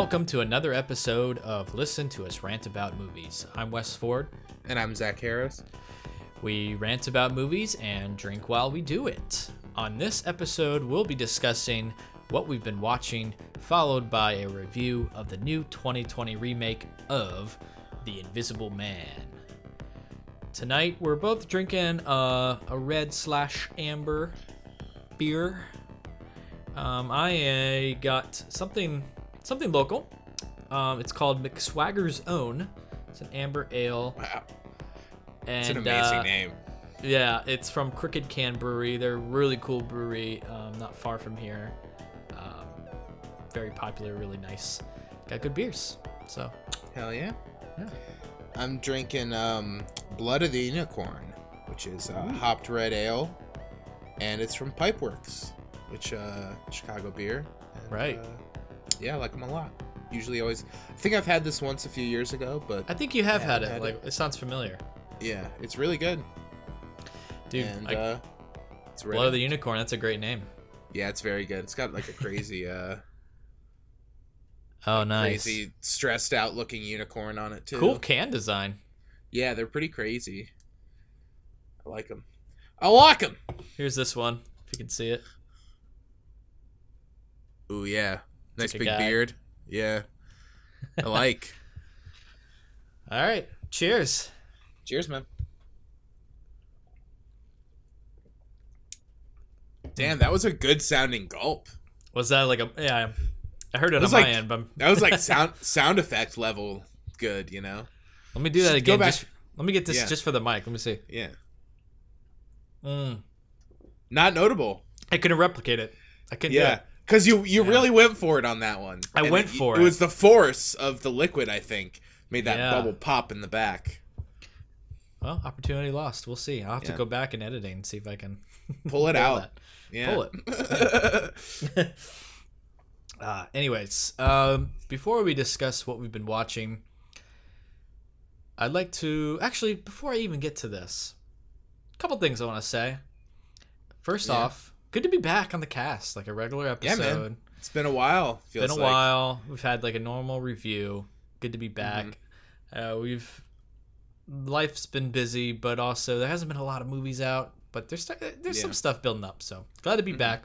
Welcome to another episode of Listen to Us Rant About Movies. I'm Wes Ford. And I'm Zach Harris. We rant about movies and drink while we do it. On this episode, we'll be discussing what we've been watching, followed by a review of the new 2020 remake of The Invisible Man. Tonight, we're both drinking a red/amber beer. I got something local. It's called McSwagger's Own. It's an amber ale. Wow. And, it's an amazing name. Yeah, it's from Crooked Can Brewery. They're a really cool brewery, not far from here. Very popular, really nice. Got good beers. So. Hell yeah. Yeah. I'm drinking Blood of the Unicorn, which is hopped red ale, and it's from Pipeworks, which Chicago beer. And, right. Yeah, I like them a lot. Usually always. I think I've had this once a few years ago, but I think you have had it. It sounds familiar. Yeah, it's really good. Dude, and, it's Blood of the Unicorn. That's a great name. Yeah, it's very good. It's got like a crazy oh, nice. Crazy stressed out looking unicorn on it too. Cool can design. Yeah, they're pretty crazy. I like them. I like them. Here's this one, if you can see it. Ooh, yeah. Nice like big beard. Yeah. I like. All right. Cheers. Cheers, man. Damn, that was a good sounding gulp. Was that like a... Yeah, I heard it on like, my end. But that was like sound effect level good, you know? Let me do that again. Let me get this just for the mic. Let me see. Yeah. Mm. Not notable. I couldn't replicate it. I couldn't do it. Because you really went for it on that one. I went for it. It was the force of the liquid, I think, made that bubble pop in the back. Well, opportunity lost. We'll see. I'll have to go back in editing and see if I can pull it out. That. Yeah. Pull it. Anyways, before we discuss what we've been watching, I'd like to... Actually, before I even get to this, a couple things I want to say. First off, good to be back on the cast, like a regular episode. Yeah, man. It's been a while. Been a while. We've had like a normal review. Good to be back. Mm-hmm. Life's been busy, but also there hasn't been a lot of movies out. But there's some stuff building up, so glad to be back.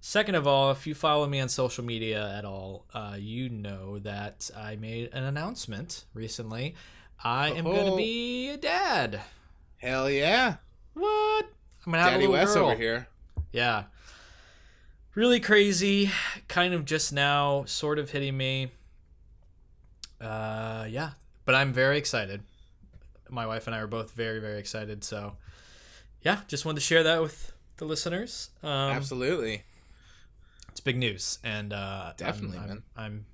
Second of all, if you follow me on social media at all, you know that I made an announcement recently. I am going to be a dad. Hell yeah. What? I'm going to have Daddy a little Wes girl. over here. Yeah. Really crazy. Kind of just now sort of hitting me. Yeah. But I'm very excited. My wife and I are both very, very excited. So, yeah, just wanted to share that with the listeners. Absolutely. It's big news. And definitely, man. I'm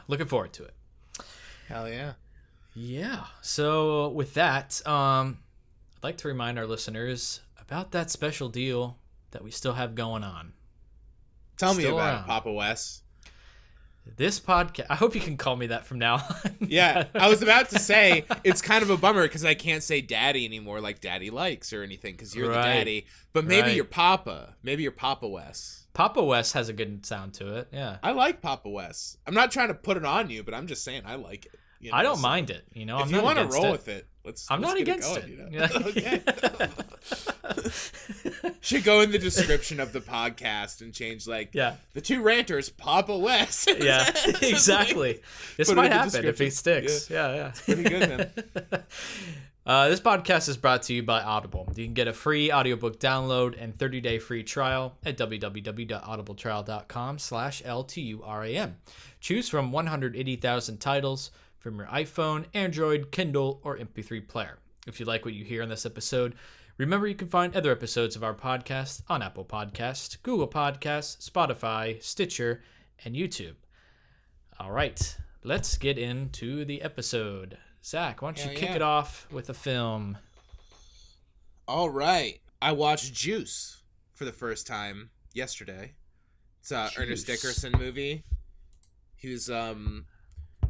looking forward to it. Hell yeah. Yeah. So, with that, I'd like to remind our listeners about that special deal that we still have going on. Tell me about it, Papa Wes. This podcast, I hope you can call me that from now on. Yeah, I was about to say, it's kind of a bummer because I can't say daddy anymore like daddy likes or anything because you're the daddy. But maybe you're Papa. Maybe you're Papa Wes. Papa Wes has a good sound to it, yeah. I like Papa Wes. I'm not trying to put it on you, but I'm just saying I like it. You know? I don't mind it. You know, if you want to roll with it, I'm not against it. You know? Okay. Should go in the description of the podcast and change the two ranters, Papa Wes. Yeah, exactly. This might happen if it sticks. Yeah. It's pretty good, man. This podcast is brought to you by Audible. You can get a free audiobook download and 30-day free trial at www.audibletrial.com/LTURAM. Choose from 180,000 titles from your iPhone, Android, Kindle, or MP3 player. If you like what you hear in this episode, remember you can find other episodes of our podcast on Apple Podcasts, Google Podcasts, Spotify, Stitcher, and YouTube. All right, let's get into the episode. Zach, why don't you kick it off with a film? All right. I watched Juice for the first time yesterday. It's an Ernest Dickerson movie. He was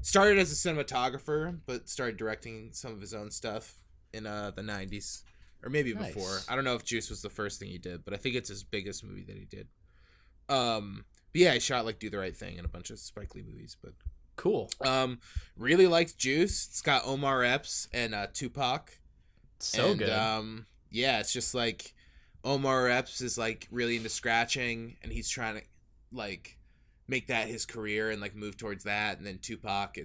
started as a cinematographer, but started directing some of his own stuff in the 90s. Or maybe before. I don't know if Juice was the first thing he did, but I think it's his biggest movie that he did. But yeah, he shot like Do the Right Thing and a bunch of Spike Lee movies. But Cool. really liked Juice. It's got Omar Epps and Tupac. So good. Yeah, it's just like Omar Epps is like really into scratching, and he's trying to like make that his career and like move towards that. And then Tupac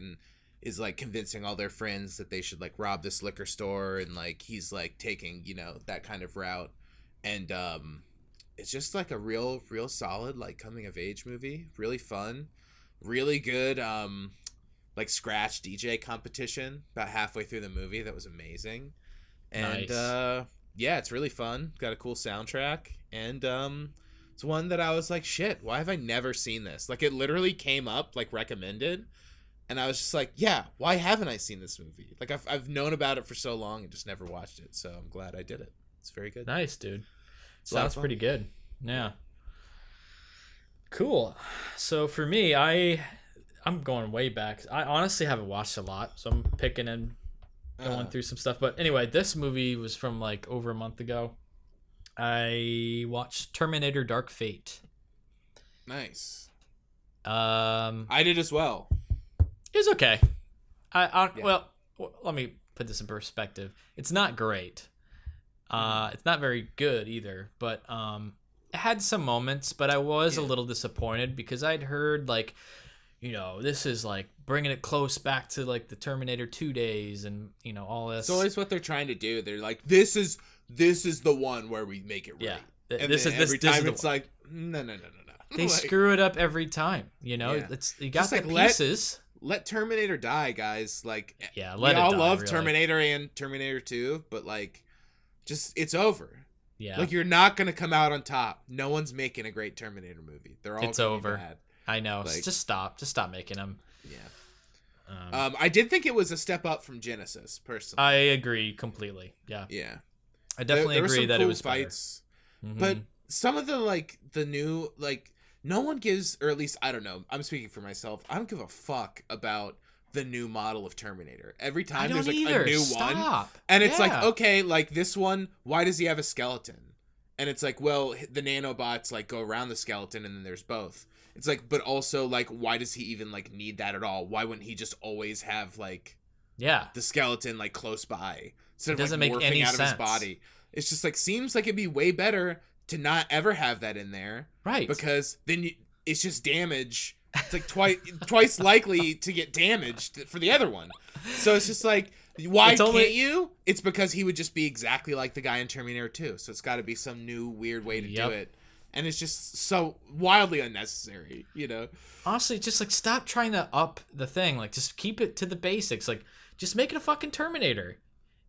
is like convincing all their friends that they should like rob this liquor store, and like he's like taking, you know, that kind of route. And it's just like a real solid like coming of age movie. Really fun, really good like scratch DJ competition about halfway through the movie that was amazing. And Nice. yeah, it's really fun. Got a cool soundtrack, and it's one that I was like, shit, why have I never seen this? Like, it literally came up like recommended, and I was just like, yeah, why haven't I seen this movie? Like, I've known about it for so long and just never watched it. So I'm glad I did it. It's very good. Nice, dude. It's a lot of Sounds fun. pretty good. Yeah. Cool. So for me, I'm going way back. I honestly haven't watched a lot, so I'm picking and going through some stuff. But anyway, this movie was from like over a month ago. I watched Terminator Dark Fate. Nice. Um, I did as well. it was okay. Yeah. Well, let me put this in perspective. It's not great. It's not very good either, but it had some moments, but I was a little disappointed because I'd heard like, you know, this is like bringing it close back to like the Terminator 2 days and, you know, all this. It's always what they're trying to do. They're like, this is the one where we make it right. Yeah. And This then is- this- every this is time the it's one. like, no. They Like, screw it up every time, you know? Yeah. It's you got Just, the like, pieces. let Terminator die, guys. Like, Yeah, we let it all die, love really. Terminator and Terminator 2, but like, just it's over. Yeah. Like, you're not gonna come out on top. No one's making a great Terminator movie. They're all It's gonna be over. bad. I know. like- Just stop making them. Yeah. I did think it was a step up from Genesis, personally. I agree completely. Yeah. Yeah. I definitely there were agree some that cool it was fights, better. but Mhm. some of the like the new like no one gives, or at least I don't know. I'm speaking for myself. I don't give a fuck about the new model of Terminator. Every I time don't there's like either. a new one, Stop. and it's like, Yeah. okay, like this one, why does he have a skeleton? And it's like, well, the nanobots like go around the skeleton, and then there's both. It's like, but also like, why does he even like need that at all? Why wouldn't he just always have like Yeah. the skeleton like close by instead of doesn't like make morphing any out of his sense. body? It's just like, seems like it'd be way better to not ever have that in there, Right. because then it's just damage. It's like twice likely to get damaged for the other one. So it's just like, why It's only- can't you? It's because he would just be exactly like the guy in Terminator 2. So it's got to be some new weird way to Yep. do it. And it's just so wildly unnecessary, you know? Honestly, just like stop trying to up the thing. Like just keep it to the basics. Like just make it a fucking Terminator.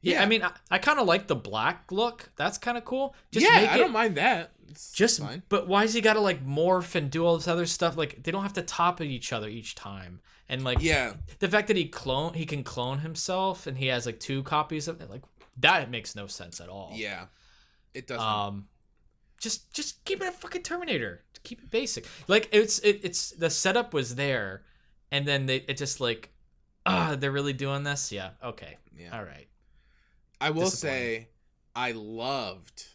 Yeah. I mean, I kind of like the black look. That's kind of cool. Just yeah, make I it, don't mind that. It's Just, fine. but why has he got to like morph and do all this other stuff? Like they don't have to top at each other each time. And like, Yeah. the fact that he can clone himself and he has like 2 copies of it, like that makes no sense at all. Yeah. It doesn't. Just keep it a fucking Terminator. Keep it basic. Like it's the setup was there, and then it just like, they're really doing this. Yeah. Okay. Yeah. All right. I will Disappointing. say, I loved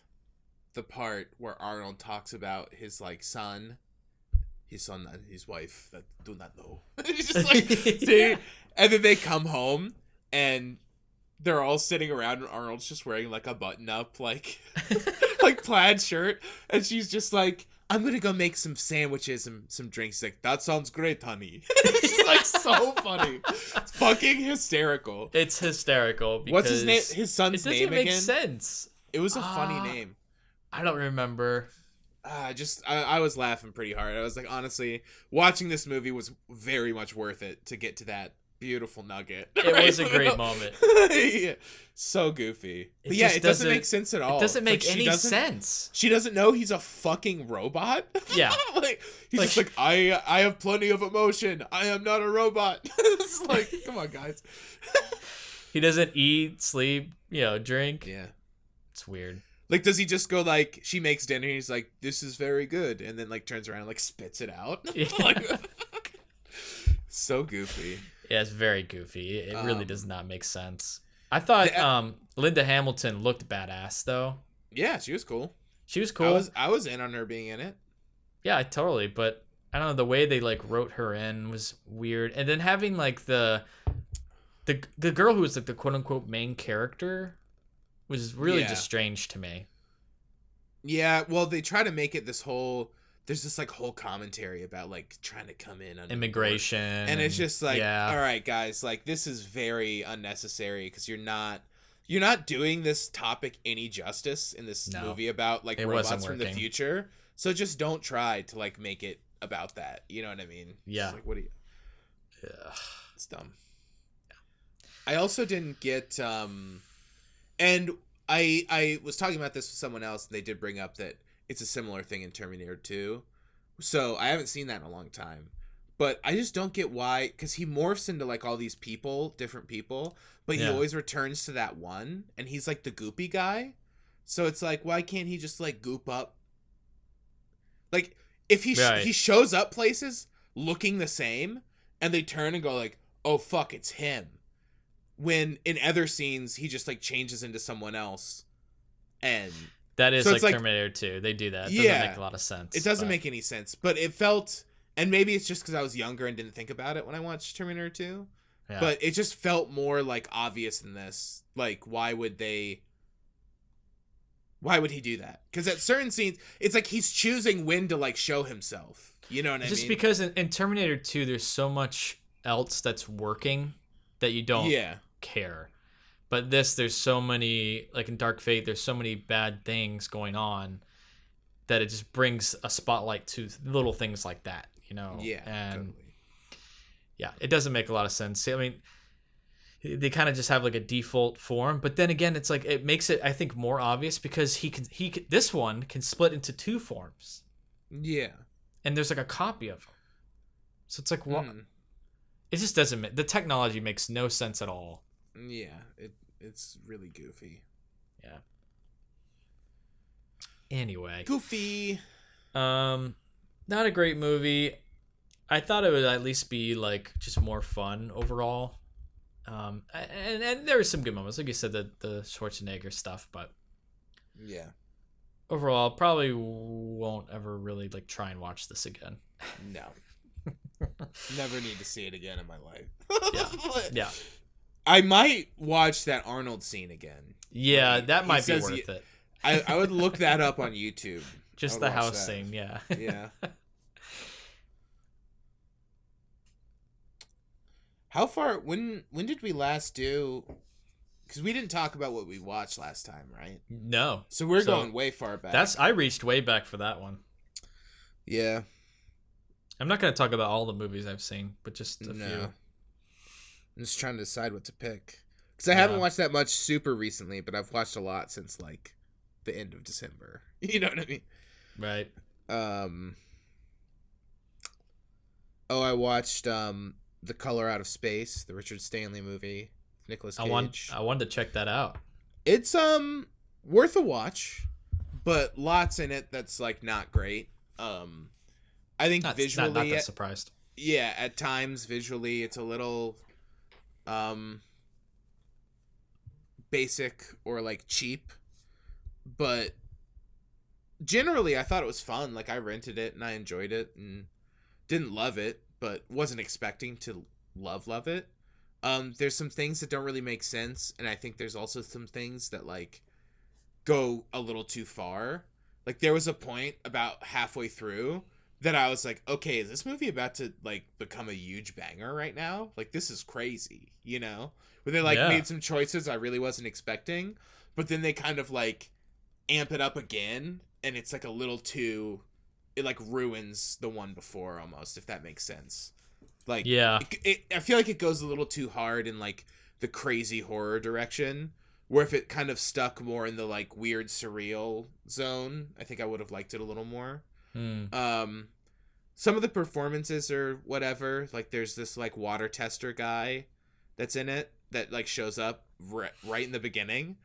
the part where Arnold talks about his like son, his son and his wife that do not know. He's just like, see, and then they come home and they're all sitting around, and Arnold's just wearing like a button-up like like plaid shirt, and she's just like, I'm gonna go make some sandwiches and some drinks. She's like, that sounds great, honey. It's just like so funny. It's fucking hysterical. It's hysterical. Because What's his name? His It son's doesn't name make again? sense. It was a funny name. I don't remember. I was laughing pretty hard. I was like, honestly, watching this movie was very much worth it to get to that beautiful nugget. It was a great moment. Yeah. So goofy. But It yeah, just it doesn't doesn't- make sense at all. It doesn't It's make like any sense. She doesn't know he's a fucking robot. Yeah. Like he's Like- just like, I have plenty of emotion. I am not a robot. It's like, come on, guys. He doesn't eat, sleep, drink. Yeah. It's weird. Like, does he just go like, she makes dinner, he's like, this is very good, and then like turns around and like spits it out? Yeah. Like, so goofy. Yeah, it's very goofy. It really Um, does not make sense. I thought the- Linda Hamilton looked badass though. Yeah, she was cool. She was cool. I was in on her being in it. Yeah, totally. But I don't know, the way they like wrote her in was weird, and then having like the girl who was like the quote unquote main character was really just strange to me. Yeah, well, they try to make it this whole. There's this like whole commentary about like trying to come in on immigration, and it's just like, all right, guys, like this is very unnecessary because you're not doing this topic any justice in this movie about like robots from the future. So just don't try to like make it about that. You know what I mean? Yeah. It's like, what do you? Yeah. It's dumb. I also didn't get and I was talking about this with someone else, and they did bring up that it's a similar thing in Terminator 2. So I haven't seen that in a long time. But I just don't get why, because he morphs into like all these people, different people, but he always returns to that one, and he's like the goopy guy. So it's like, why can't he just like goop up? Like, if he shows up places looking the same, and they turn and go like, oh fuck, it's him. When in other scenes he just like changes into someone else, and that is so like Terminator 2. They do that. It doesn't make a lot of sense. It doesn't make any sense, but it felt, and maybe it's just because I was younger and didn't think about it when I watched Terminator 2. Yeah. But it just felt more like obvious in this. Like, why would he do that? Because at certain scenes, it's like he's choosing when to like show himself. You know what I mean? Just because in Terminator 2, there's so much else that's working that you don't care. But there's so many, like in Dark Fate, there's so many bad things going on that it just brings a spotlight to little things like that, you know? Yeah, and totally. Yeah, it doesn't make a lot of sense. I mean, they kind of just have like a default form, but then again, it's like it makes it, I think, more obvious because this one can split into two forms. Yeah. And there's like a copy of him. So it's like, what? It just doesn't, the technology makes no sense at all. Yeah, it's really goofy. Yeah. Anyway. Goofy. Not a great movie. I thought it would at least be like just more fun overall. And there were some good moments, like you said, the Schwarzenegger stuff, but yeah, overall, probably won't ever really like try and watch this again. No, never need to see it again in my life. Yeah. I might watch that Arnold scene again. Yeah, that might be worth it. I would look that up on YouTube. Just the house scene, yeah. Yeah. How far? When did we last do? Because we didn't talk about what we watched last time, right? No. So we're going way far back. I reached way back for that one. Yeah. I'm not going to talk about all the movies I've seen, but just a few. I'm just trying to decide what to pick. Because I haven't watched that much super recently, but I've watched a lot since like the end of December. You know what I mean? Right. I watched The Color Out of Space, the Richard Stanley movie, Nicolas Cage. I wanted to check that out. It's worth a watch, but lots in it that's like not great. I think visually, not that surprised. Yeah, at times visually it's a little basic or like cheap, but generally I thought it was fun. Like I rented it and I enjoyed it and didn't love it, but wasn't expecting to love it. There's some things that don't really make sense, and I think there's also some things that like go a little too far. Like there was a point about halfway through that I was like, okay, is this movie about to like become a huge banger right now? Like this is crazy, you know? Where they like made some choices I really wasn't expecting, but then they kind of like amp it up again, and it's like a little too, it like ruins the one before almost, if that makes sense. Like, I feel like it goes a little too hard in like the crazy horror direction, where if it kind of stuck more in the like weird surreal zone, I think I would have liked it a little more. Some of the performances are whatever. Like there's this like water tester guy that's in it that like shows up right in the beginning,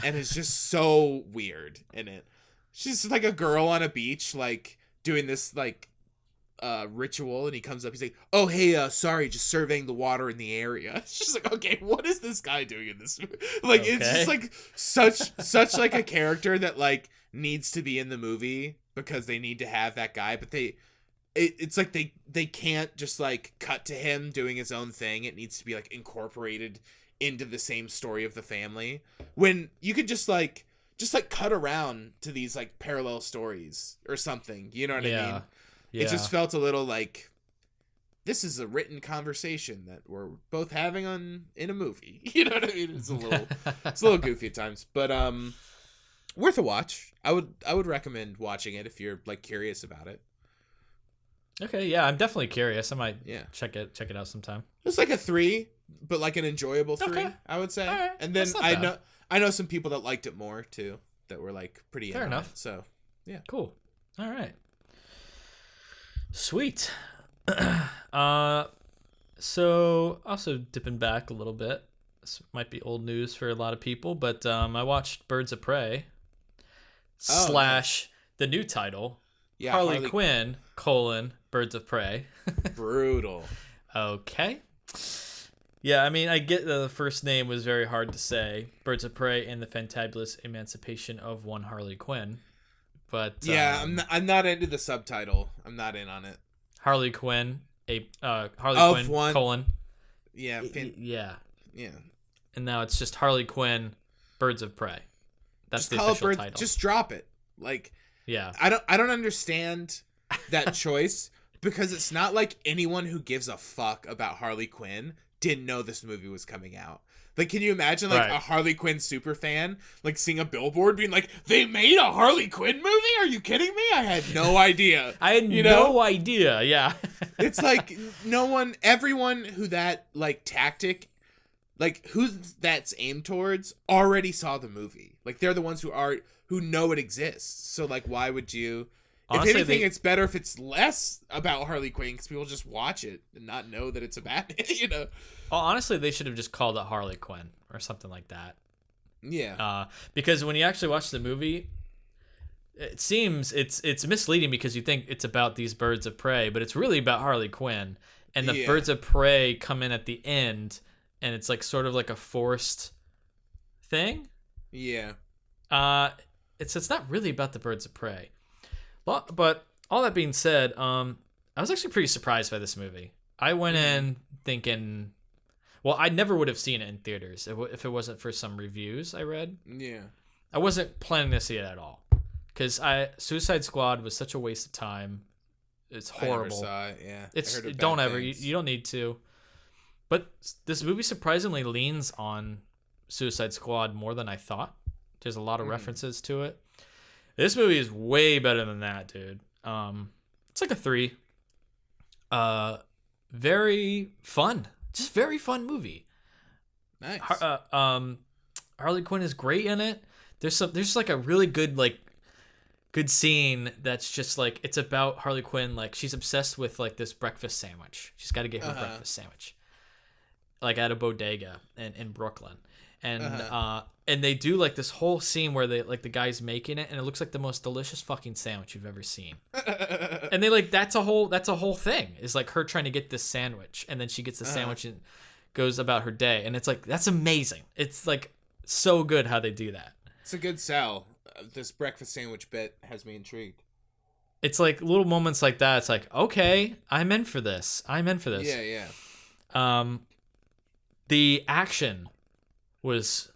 and is just so weird in it. She's like a girl on a beach like doing this like ritual, and he comes up, he's like, oh hey, sorry, just surveying the water in the area. She's like, okay, what is this guy doing in this movie? Like it's just like such like a character that like needs to be in the movie because they need to have that guy, but it's like they can't just like cut to him doing his own thing. It needs to be like incorporated into the same story of the family, when you could just like cut around to these like parallel stories or something, you know what I mean? It just felt a little like, this is a written conversation that we're both having in a movie. You know what I mean? It's a little goofy at times, but worth a watch. I would recommend watching it if you're like curious about it. Okay, yeah, I'm definitely curious. I might check it out sometime. It's like a 3, but like an enjoyable 3, okay. I would say. Right. And then I know some people that liked it more too, that were like pretty fair enough. So, yeah. Cool. All right. Sweet. So also dipping back a little bit. This might be old news for a lot of people, but I watched Birds of Prey / the new title, Harley Quinn, Birds of Prey. Brutal. Okay. Yeah, I mean, I get the first name was very hard to say. Birds of Prey and the Fantabulous Emancipation of One Harley Quinn. But yeah, I'm not into the subtitle. I'm not in on it. Harley Quinn, Quinn, Yeah. Yeah. Yeah. And now it's just Harley Quinn, Birds of Prey. That's the official title. Just drop it. Like, yeah. I don't understand that choice, because it's not like anyone who gives a fuck about Harley Quinn didn't know this movie was coming out. Like, can you imagine like a Harley Quinn super fan like seeing a billboard being like, they made a Harley Quinn movie? Are you kidding me? I had no idea. I had no idea. Yeah. It's like everyone who that like tactic, like who that's aimed towards, already saw the movie. Like, they're the ones who know it exists. So like, why would you? Honestly, if anything, it's better if it's less about Harley Quinn, because people just watch it and not know that it's a Batman, you know? Well, honestly, they should have just called it Harley Quinn or something like that. Yeah. Because when you actually watch the movie, it seems it's misleading, because you think it's about these birds of prey, but it's really about Harley Quinn. And the birds of prey come in at the end, and it's like sort of like a forced thing. Yeah. It's not really about the birds of prey. Well, but all that being said, I was actually pretty surprised by this movie. I went in thinking, well, I never would have seen it in theaters if it wasn't for some reviews I read. Yeah. I wasn't planning to see it at all, because Suicide Squad was such a waste of time. It's horrible. I never saw it, yeah. It's don't ever. You don't need to. But this movie surprisingly leans on Suicide Squad more than I thought. There's a lot of references to it. This movie is way better than that, dude. It's like a 3. Very fun. Just very fun movie. Nice. Harley Quinn is great in it. There's like a really good scene that's just like, it's about Harley Quinn, like she's obsessed with like this breakfast sandwich. She's got to get her breakfast sandwich, like at a bodega in Brooklyn. And they do like this whole scene where they like the guy's making it, and it looks like the most delicious fucking sandwich you've ever seen. And they like that's a whole thing, is like her trying to get this sandwich, and then she gets the sandwich and goes about her day, and it's like, that's amazing. It's like so good how they do that. It's a good sell. This breakfast sandwich bit has me intrigued. It's like little moments like that. It's like, okay, I'm in for this. Yeah. The action was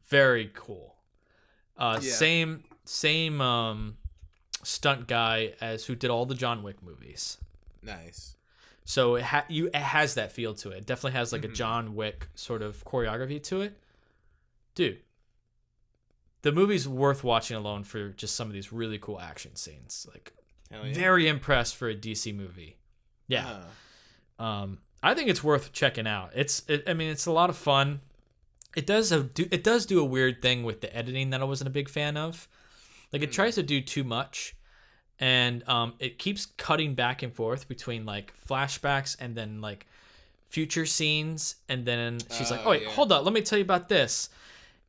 very cool. Same stunt guy as who did all the John Wick movies. Nice. So it has that feel to it. It definitely has like a John Wick sort of choreography to it. Dude, the movie's worth watching alone for just some of these really cool action scenes. Like, very impressed for a DC movie. Yeah. I think it's worth checking out. It's a lot of fun. It does do a weird thing with the editing that I wasn't a big fan of. Like, it tries to do too much, and it keeps cutting back and forth between like flashbacks and then like future scenes, and then she's like, "Oh wait, hold up, let me tell you about this,"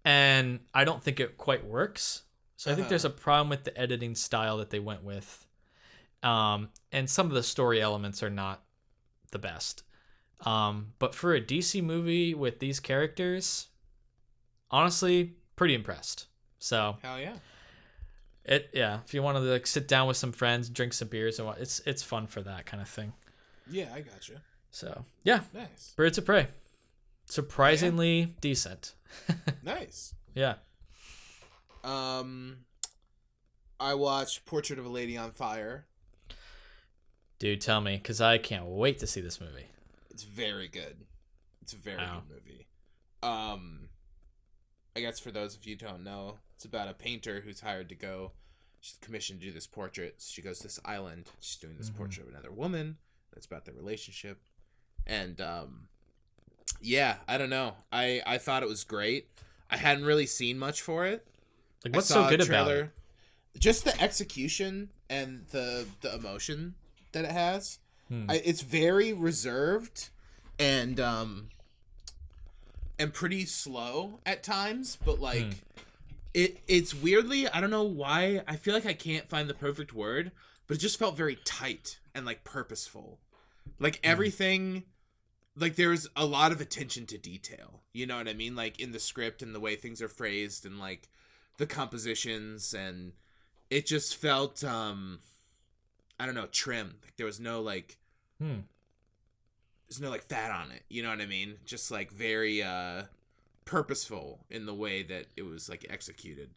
and I don't think it quite works. So I think there's a problem with the editing style that they went with, and some of the story elements are not the best. But for a DC movie with these characters, honestly, pretty impressed. So hell yeah, If you want to like sit down with some friends, drink some beers, and it's fun for that kind of thing. Yeah, I gotcha. So yeah, Nice. Birds of Prey, surprisingly decent. Nice. Yeah. I watched Portrait of a Lady on Fire. Dude, tell me, because I can't wait to see this movie. It's very good. It's a very good movie. I guess for those of you who don't know, it's about a painter who's hired to go. She's commissioned to do this portrait. So she goes to this island. She's doing this portrait of another woman. It's about their relationship. And, yeah, I don't know. I thought it was great. I hadn't really seen much for it. Like, what's so good about it? Just the execution and the emotion that it has. It's very reserved and pretty slow at times, but like it's weirdly, I don't know why, I feel like I can't find the perfect word, but it just felt very tight and like purposeful. Like everything, like there's a lot of attention to detail. You know what I mean? Like in the script and the way things are phrased and like the compositions, and it just felt I don't know, trim. Like there was no like there's no like fat on it. You know what I mean? Just like very purposeful in the way that it was like executed.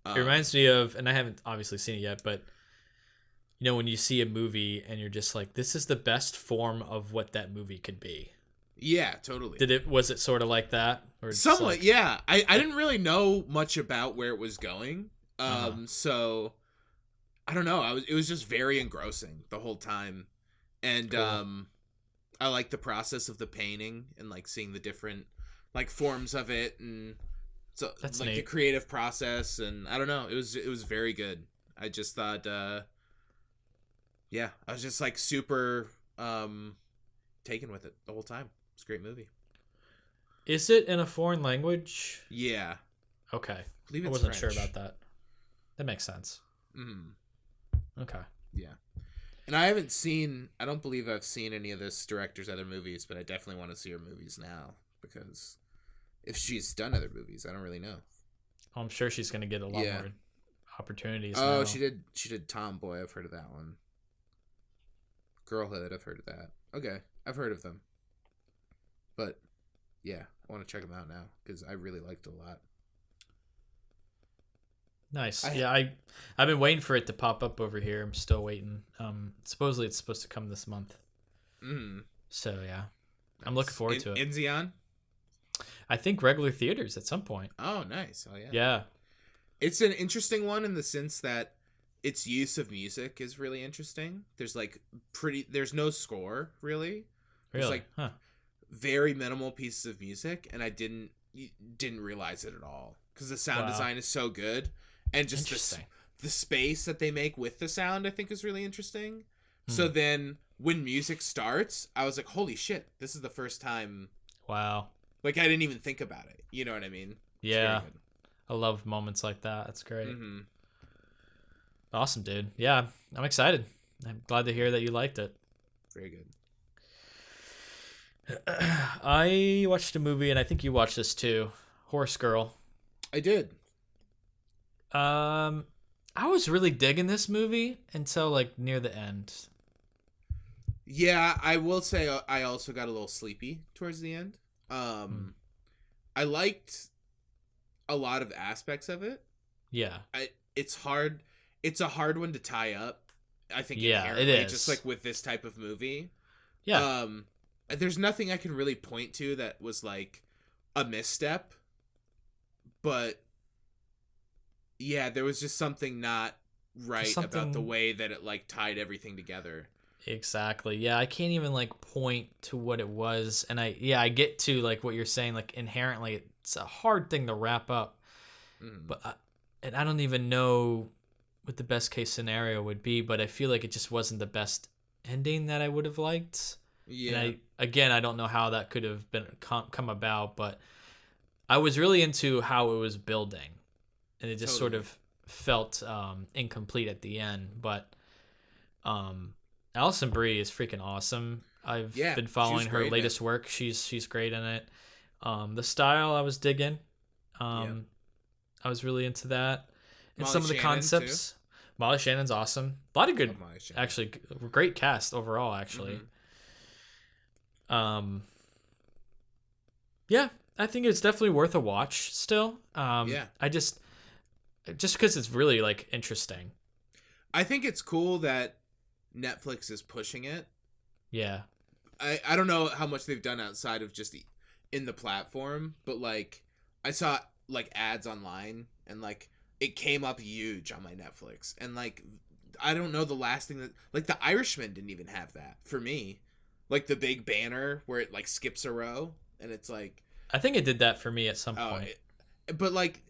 It reminds me of, and I haven't obviously seen it yet, but you know when you see a movie and you're just like, this is the best form of what that movie could be. Yeah, totally. Was it sort of like that? Or somewhat, like... yeah. I didn't really know much about where it was going. So I don't know. It was just very engrossing the whole time. And cool. I like the process of the painting and like seeing the different like forms of it, and so that's like neat. The creative process, and I don't know, it was very good. I just thought yeah, I was just like super taken with it the whole time. It's a great movie. Is it in a foreign language? Yeah. Okay. I believe it's wasn't French. Sure about that. That makes sense. Okay. Yeah. And I don't believe I've seen any of this director's other movies, but I definitely want to see her movies now, because if she's done other movies, I don't really know. I'm sure she's going to get a lot more opportunities now. now. She did Tomboy. I've heard of that one. Girlhood, I've heard of that. Okay, I've heard of them. But yeah, I want to check them out now because I really liked it a lot. Nice. I've been waiting for it to pop up over here. I'm still waiting. Supposedly it's supposed to come this month. So yeah, nice. I'm looking forward to it. In Xeon? I think regular theaters at some point. Oh, nice. Oh yeah. Yeah. It's an interesting one in the sense that its use of music is really interesting. There's there's no score really. There's like very minimal pieces of music, and I didn't realize it at all because the sound design is so good. And just the space that they make with the sound, I think, is really interesting. So then when music starts, I was like, holy shit, this is the first time. Wow. Like, I didn't even think about it. You know what I mean? Yeah. I love moments like that. That's great. Awesome, dude. Yeah, I'm excited. I'm glad to hear that you liked it. Very good. I watched a movie, and I think you watched this too. Horse Girl. I did. I was really digging this movie until like near the end. Yeah, I will say I also got a little sleepy towards the end. I liked a lot of aspects of it. Yeah. It's hard. It's a hard one to tie up, I think. Yeah, it is. Just like with this type of movie. Yeah. There's nothing I can really point to that was like a misstep, but yeah, there was just something not right about the way that it like tied everything together. Exactly. Yeah, I can't even like point to what it was, and I get to like what you're saying. Like inherently, it's a hard thing to wrap up, but I don't even know what the best case scenario would be. But I feel like it just wasn't the best ending that I would have liked. Yeah. And I don't know how that could have been come about, but I was really into how it was building, and it just sort of felt incomplete at the end. But Alison Brie is freaking awesome. I've been following her latest work. She's great in it. The style I was digging. I was really into that. and Molly some of the Shannon, concepts. Molly Shannon's awesome. A lot of good, Molly Shannon. actually, great cast overall. Actually, yeah, I think it's definitely worth a watch. Still, Yeah. I just because it's really like interesting. I think it's cool that Netflix is pushing it. Yeah. I don't know how much they've done outside of just in the platform, but like I saw like ads online and like it came up huge on my Netflix, and like I don't know the last thing that like The Irishman didn't even have that for me, like the big banner where it like skips a row and it's like I think it did that for me at some point. But like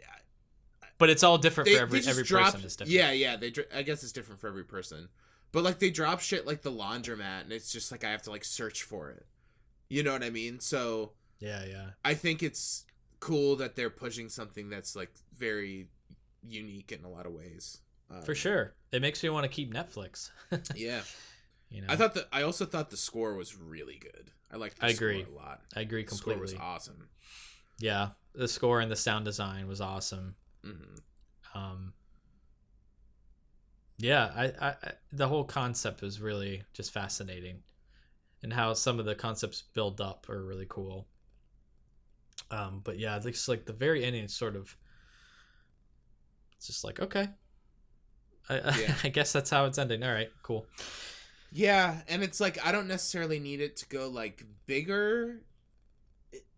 but it's all different for every dropped, person is different. Yeah. I guess it's different for every person. But like they drop shit like the laundromat, and it's just like I have to like search for it. You know what I mean? So yeah. I think it's cool that they're pushing something that's like very unique in a lot of ways. For sure, it makes me want to keep Netflix. Yeah, you know. I also thought the score was really good. I liked the score a lot. I agree completely. The score was awesome. Yeah, the score and the sound design was awesome. Yeah, I the whole concept was really just fascinating, and how some of the concepts build up are really cool. But yeah, it's like the very ending is sort of, it's just like, okay, I guess that's how it's ending. All right, cool. Yeah, and it's like I don't necessarily need it to go like bigger.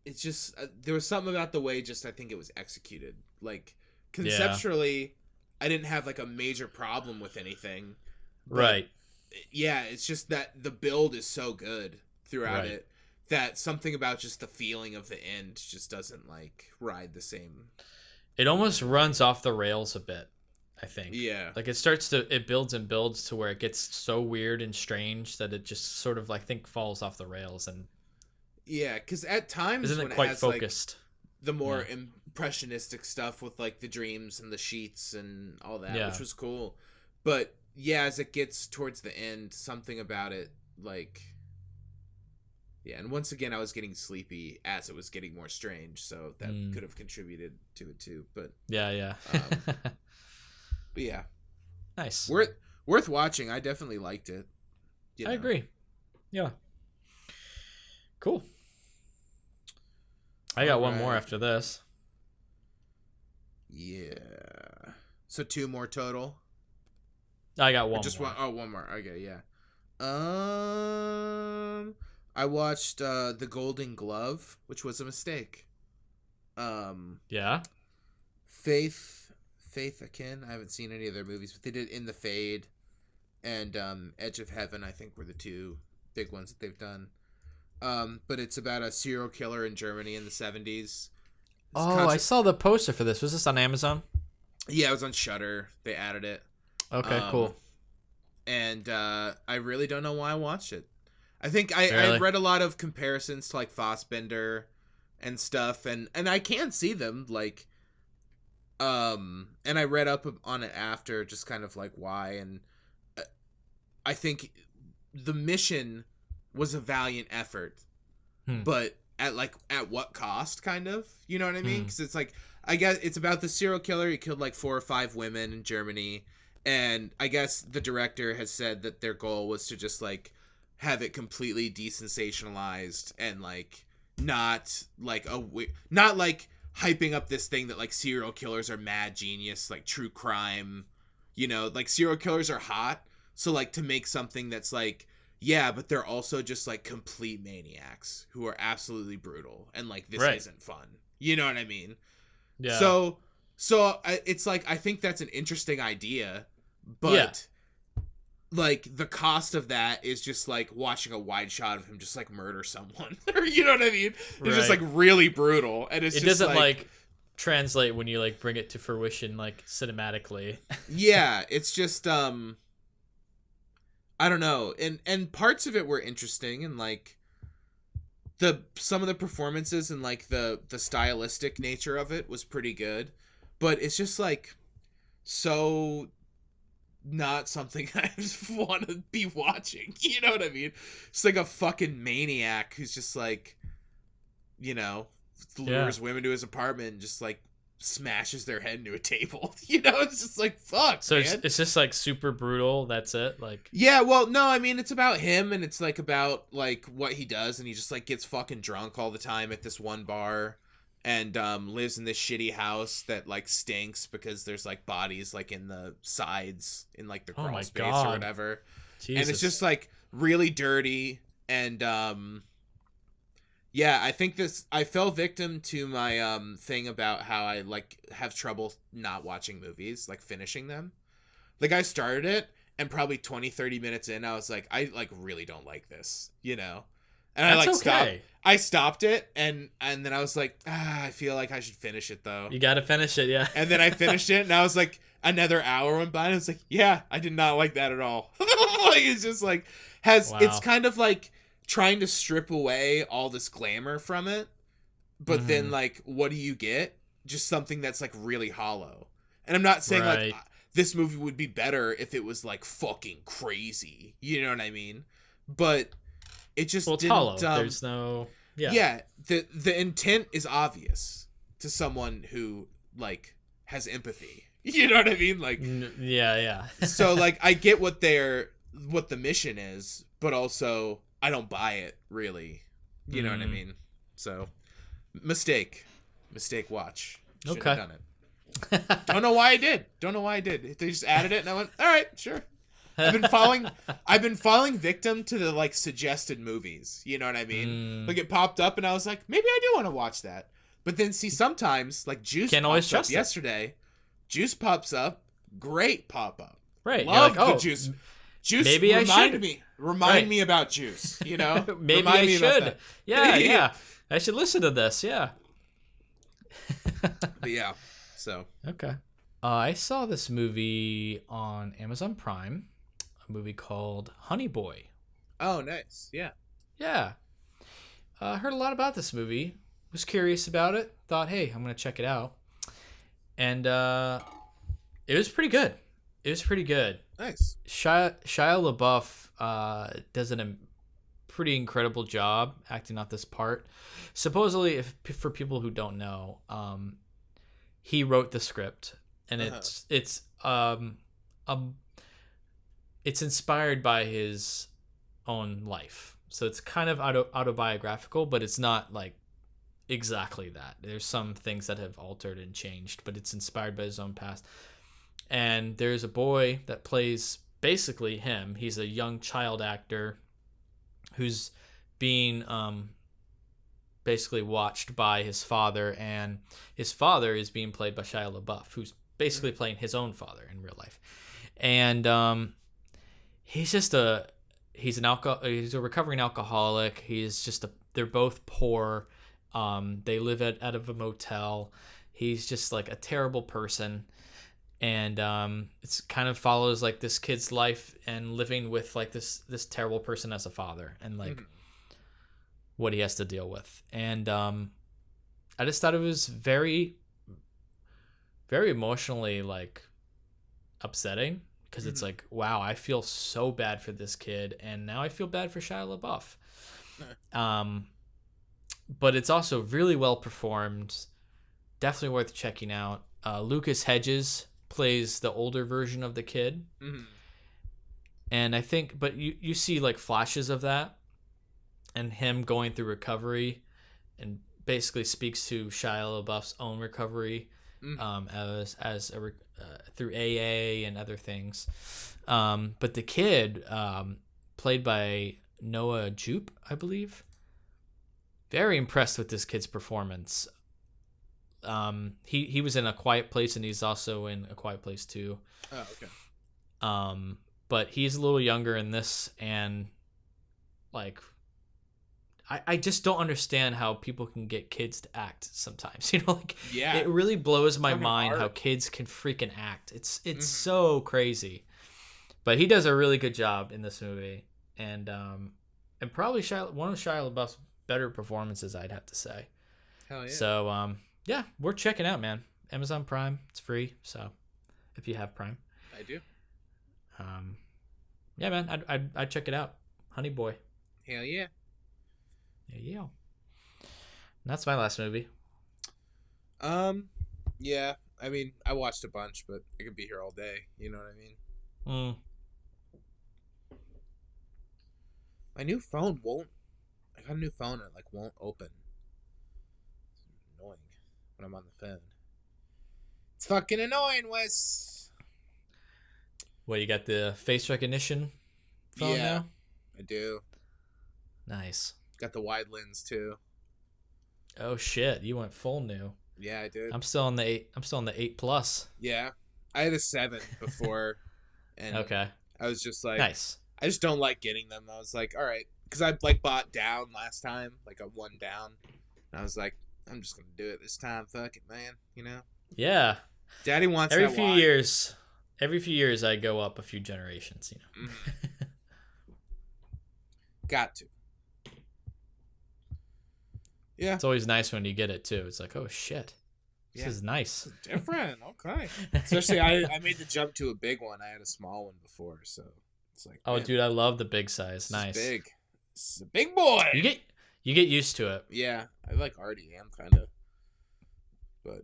It's just there was something about the way just I think it was executed. Like conceptually, I didn't have like a major problem with anything. Right. Yeah, it's just that the build is so good throughout it that something about just the feeling of the end just doesn't like ride the same. It almost runs off the rails a bit, I think. Yeah. Like it builds and builds to where it gets so weird and strange that it just sort of like think falls off the rails. And yeah, because at times isn't when it quite it has focused? Like the more impressionistic stuff with like the dreams and the sheets and all that, which was cool. But yeah, as it gets towards the end, something about it like and once again I was getting sleepy as it was getting more strange, so that could have contributed to it too. But yeah. But yeah, nice. Worth watching. I definitely liked it. I agree. Yeah. Cool. I got one more after this. Yeah. So 2 more total. I got one. Just more. one. Oh, one more. Okay, yeah. I watched The Golden Glove, which was a mistake. Yeah. Faith Akin. I haven't seen any of their movies, but they did In the Fade and Edge of Heaven, I think, were the 2 big ones that they've done. But it's about a serial killer in Germany in the 70s. I saw the poster for this. Was this on Amazon? Yeah, it was on Shudder. They added it. Okay, cool. And I really don't know why I watched it. I think I read a lot of comparisons to like Fassbender and stuff, and I can see them like, and I read up on it after, just kind of like why, and I think the mission was a valiant effort, but at what cost, kind of, you know what I mean? Because it's like, I guess it's about the serial killer. He killed like 4 or 5 women in Germany, and I guess the director has said that their goal was to just like have it completely desensationalized and like not like hyping up this thing that like serial killers are mad genius, like true crime, you know, like serial killers are hot, so like to make something that's like, yeah, but they're also just like complete maniacs who are absolutely brutal, and like this isn't fun, you know what I mean? Yeah. So it's like, I think that's an interesting idea, but like the cost of that is just like watching a wide shot of him just like murder someone, or you know what I mean? It's just like really brutal, and it doesn't like translate when you like bring it to fruition like cinematically. Yeah, it's just I don't know, and parts of it were interesting, and like some of the performances and like the stylistic nature of it was pretty good, but it's just like so not something I just want to be watching, you know what I mean? It's like a fucking maniac who's just like, you know, lures women to his apartment and just like smashes their head into a table. You know, it's just like, fuck, So man. it's just like super brutal. That's it. Like, Yeah, well, no, I mean, it's about him, and it's like about like what he does, and he just like gets fucking drunk all the time at this one bar, and lives in this shitty house that like stinks because there's like bodies like in the sides in like the Oh crawl my space God. or whatever. Jesus. And it's just like really dirty, and yeah, I think I fell victim to my thing about how I like have trouble not watching movies, like finishing them. Like I started it, and probably 20-30 minutes in, I was like, I like really don't like this, you know. And That's I like okay. I stopped it, and then I was like, I feel like I should finish it though. You got to finish it, yeah. And then I finished it, and I was like, another hour went by, and I was like, yeah, I did not like that at all. Like it's just like it's kind of like trying to strip away all this glamour from it, but then like, what do you get? Just something that's like really hollow. And I'm not saying like this movie would be better if it was like fucking crazy, you know what I mean? But it just it's didn't. hollow. There's no. Yeah. The intent is obvious to someone who like has empathy. You know what I mean? Like, yeah. So like, I get what the mission is, but also I don't buy it really. You know what I mean? So, mistake watch. Shouldn't Okay. have done it. Don't know why I did. They just added it, and I went, all right, sure. I've been falling victim to the like suggested movies. You know what I mean? Like it popped up, and I was like, maybe I do want to watch that. But then see, sometimes like Juice Can't always popped up trust it. yesterday. Juice pops up, great pop up. Right. Love like, the Juice. Juice, maybe I should. Remind me about Juice. You know, maybe Remind I me about should. that. Yeah. I should listen to this. Yeah. But yeah. So Okay. I saw this movie on Amazon Prime, a movie called Honey Boy. Oh, nice. Yeah. Yeah. Heard a lot about this movie. Was curious about it. Thought, hey, I'm going to check it out. And it was pretty good. Nice. Shia LaBeouf does a pretty incredible job acting out this part. Supposedly, for people who don't know, he wrote the script, and it's inspired by his own life. So it's kind of autobiographical, but it's not like exactly that. There's some things that have altered and changed, but it's inspired by his own past. And there's a boy that plays basically him. He's a young child actor who's being basically watched by his father, and his father is being played by Shia LaBeouf, who's basically playing his own father in real life. And he's a recovering alcoholic. They're both poor. They live out of a motel. He's just like a terrible person. And it's kind of follows like this kid's life and living with like this terrible person as a father, and like what he has to deal with. And I just thought it was very, very emotionally like upsetting, because it's like, wow, I feel so bad for this kid, and now I feel bad for Shia LaBeouf. But it's also really well performed. Definitely worth checking out. Lucas Hedges plays the older version of the kid. And I think, but you see like flashes of that, and him going through recovery, and basically speaks to Shia LaBeouf's own recovery through AA and other things. But the kid, played by Noah Jupe, I believe, very impressed with this kid's performance. He was in A Quiet Place, and he's also in A Quiet Place 2. Oh, okay. But he's a little younger in this, and like, I just don't understand how people can get kids to act sometimes. You know, like, Yeah. it really blows my Fucking mind hard. how kids can freaking act. It's so crazy. But he does a really good job in this movie, and probably one of Shia LaBeouf's better performances, I'd have to say. Hell yeah. So yeah, worth checking out, man. Amazon Prime, it's free. So if you have Prime, I do. Yeah, man, I'd check it out. Honey Boy. Hell yeah. Yeah. And that's my last movie. Yeah, I mean, I watched a bunch, but I could be here all day. You know what I mean? Mm. My new phone won't. I got a new phone and it like won't open. It's annoying when I'm on the phone. It's fucking annoying, Wes. What, you got the face recognition phone Yeah, now? I do. Nice. Got the wide lens too. Oh shit, you went full new. Yeah, I did. I'm still on the 8. I'm still on the 8 Plus. Yeah, I had a 7 before, and Okay. I was just like, Nice. I just don't like getting them. I was like, all right, because I like bought down last time, like a 1 down, and I was like, I'm just gonna do it this time. Fuck it, man. You know. Yeah. Daddy wants Every that few wide. years. Every few years, I go up a few generations. Got to. Yeah. It's always nice when you get it too. It's like, oh shit, this Yeah. is nice. Different. Okay. Especially, I made the jump to a big one. I had a small one before, so it's like, Oh, man, dude, I love the big size. this Nice. is big. This is a big boy. You get used to it. Yeah, I like already am kind of, but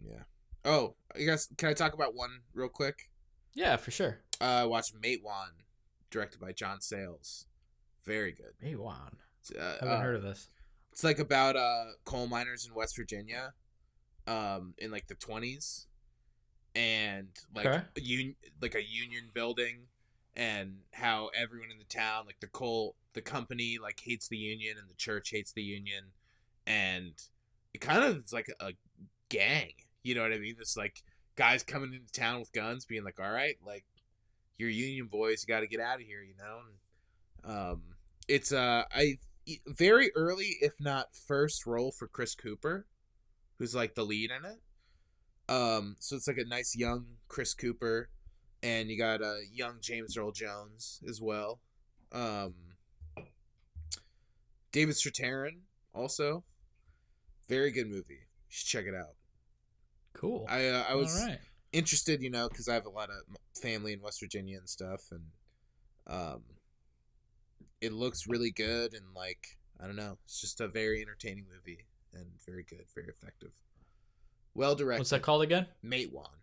yeah. Oh, I guess can I talk about one real quick? Yeah, for sure. I watched Matewan, directed by John Sayles. Very good. Maywan. It's, Haven't heard of this. It's like about coal miners in West Virginia, in like the 20s, and like Okay. a union building, and how everyone in the town, like the company, like hates the union, and the church hates the union, and it kind of is like a gang. You know what I mean? It's like guys coming into town with guns, being like, "All right, like you're union boys, you got to get out of here," you know. And, it's very early, if not first role for Chris Cooper, who's like the lead in it. So it's like a nice young Chris Cooper, and you got a young James Earl Jones as well. David Strathairn also, very good movie. You should check it out. Cool. I was All right. interested, you know, because I have a lot of family in West Virginia and stuff, and it looks really good, and like I don't know, it's just a very entertaining movie and very good, very effective, well directed. What's that called again? Matewan.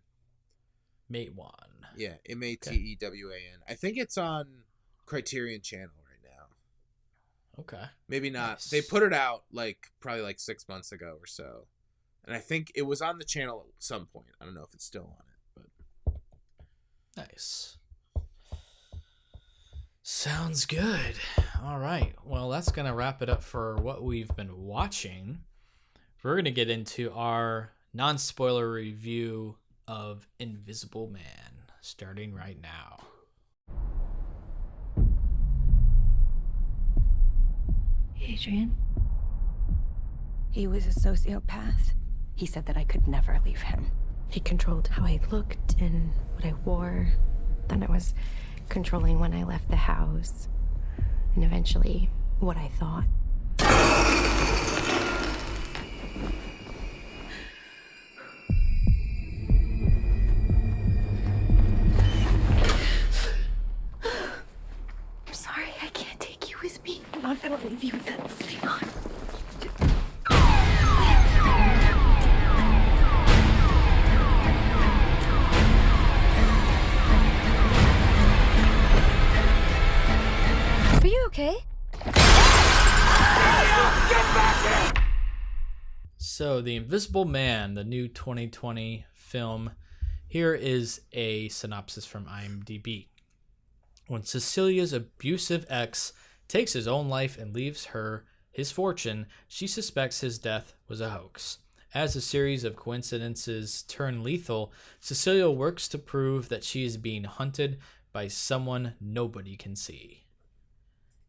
Matewan. Yeah, Matewan. I think it's on Criterion Channel right now. Okay. Maybe not. Nice. They put it out like probably like 6 months ago or so, and I think it was on the channel at some point. I don't know if it's still on it, but Nice. Sounds good. All right. Well, that's going to wrap it up for what we've been watching. We're going to get into our non-spoiler review of Invisible Man, starting right now. Adrian. He was a sociopath. He said that I could never leave him. He controlled how I looked and what I wore. Then it was controlling when I left the house. And eventually, what I thought. I'm sorry, I can't take you with me. I'm not gonna leave you with that thing on. Are you okay? So, The Invisible Man, the new 2020 film. Here is a synopsis from IMDb. When Cecilia's abusive ex takes his own life and leaves her his fortune, she suspects his death was a hoax. As a series of coincidences turn lethal, Cecilia works to prove that she is being hunted by someone nobody can see.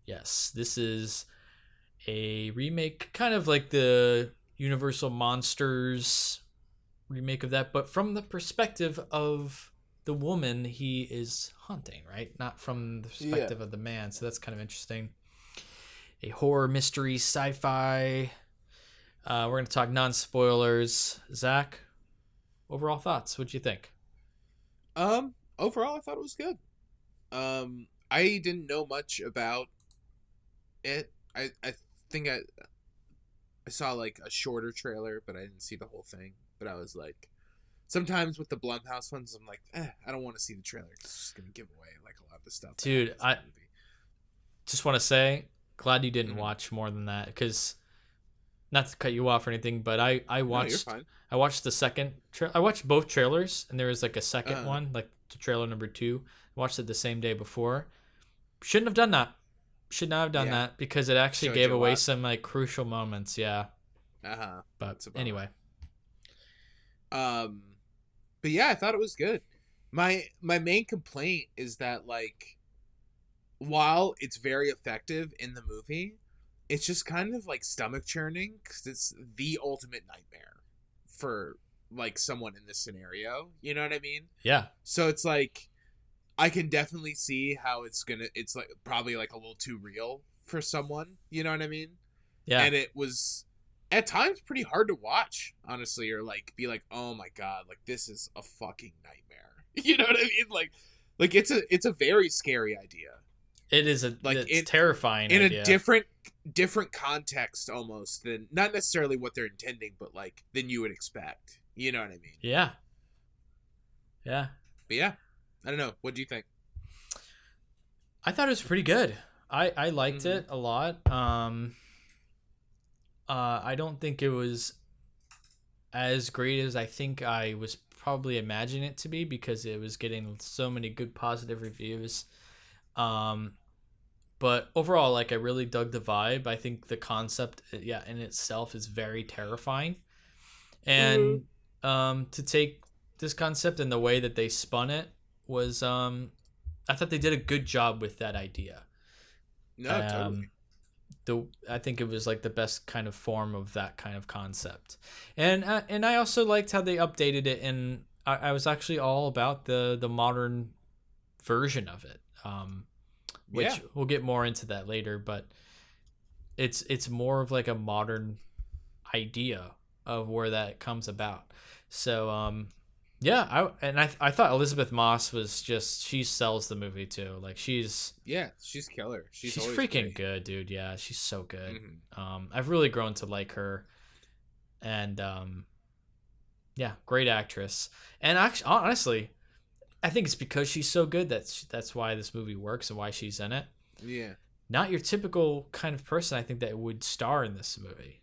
Yes, this is a remake, kind of like the Universal Monsters remake of that, but from the perspective of the woman he is hunting, right? Not from the perspective of the man. So that's kind of interesting. A horror, mystery, sci-fi. We're going to talk non-spoilers. Zach, overall thoughts? What'd you think? Overall, I thought it was good. I didn't know much about it. I think I saw like a shorter trailer, but I didn't see the whole thing. but I was like, sometimes with the Blumhouse ones, I'm like, I don't want to see the trailer. It's just gonna give away like a lot of the stuff. Dude, I just want to say, glad you didn't watch more than that, because not to cut you off or anything, but I watched. No, you're fine. I watched the second. I watched both trailers, and there was like a second one, like the trailer number 2. I watched it the same day before. Shouldn't have done that. Should not have done that, because it actually gave away some like crucial moments. Yeah. But anyway. But yeah, I thought it was good. My main complaint is that, like, while it's very effective in the movie, it's just kind of like stomach churning, because it's the ultimate nightmare for like someone in this scenario. You know what I mean? Yeah. So it's like, I can definitely see how it's like probably like a little too real for someone. You know what I mean? Yeah. And it was at times pretty hard to watch, honestly, or like be like, oh my god, like this is a fucking nightmare. You know what I mean? Like it's a very scary idea. It is it's terrifying in idea. A different context almost, than not necessarily what they're intending, but like than you would expect. You know what I mean? Yeah. Yeah. But yeah, I don't know. What do you think? I thought it was pretty good. I liked it a lot. I don't think it was as great as I think I was probably imagining it to be, because it was getting so many good positive reviews. But overall, like, I really dug the vibe. I think the concept, in itself is very terrifying. And to take this concept and the way that they spun it was, I thought they did a good job with that idea. No, totally. I think it was like the best kind of form of that kind of concept. And I also liked how they updated it, and I was actually all about the modern version of it. Which we'll get more into that later, but it's more of like a modern idea of where that comes about. So I thought Elizabeth Moss was just, she sells the movie too. Like she's killer. She's freaking good, dude. Yeah, she's so good. I've really grown to like her, and great actress. And actually, honestly, I think it's because she's so good that's why this movie works and why she's in it. Yeah. Not your typical kind of person, I think, that would star in this movie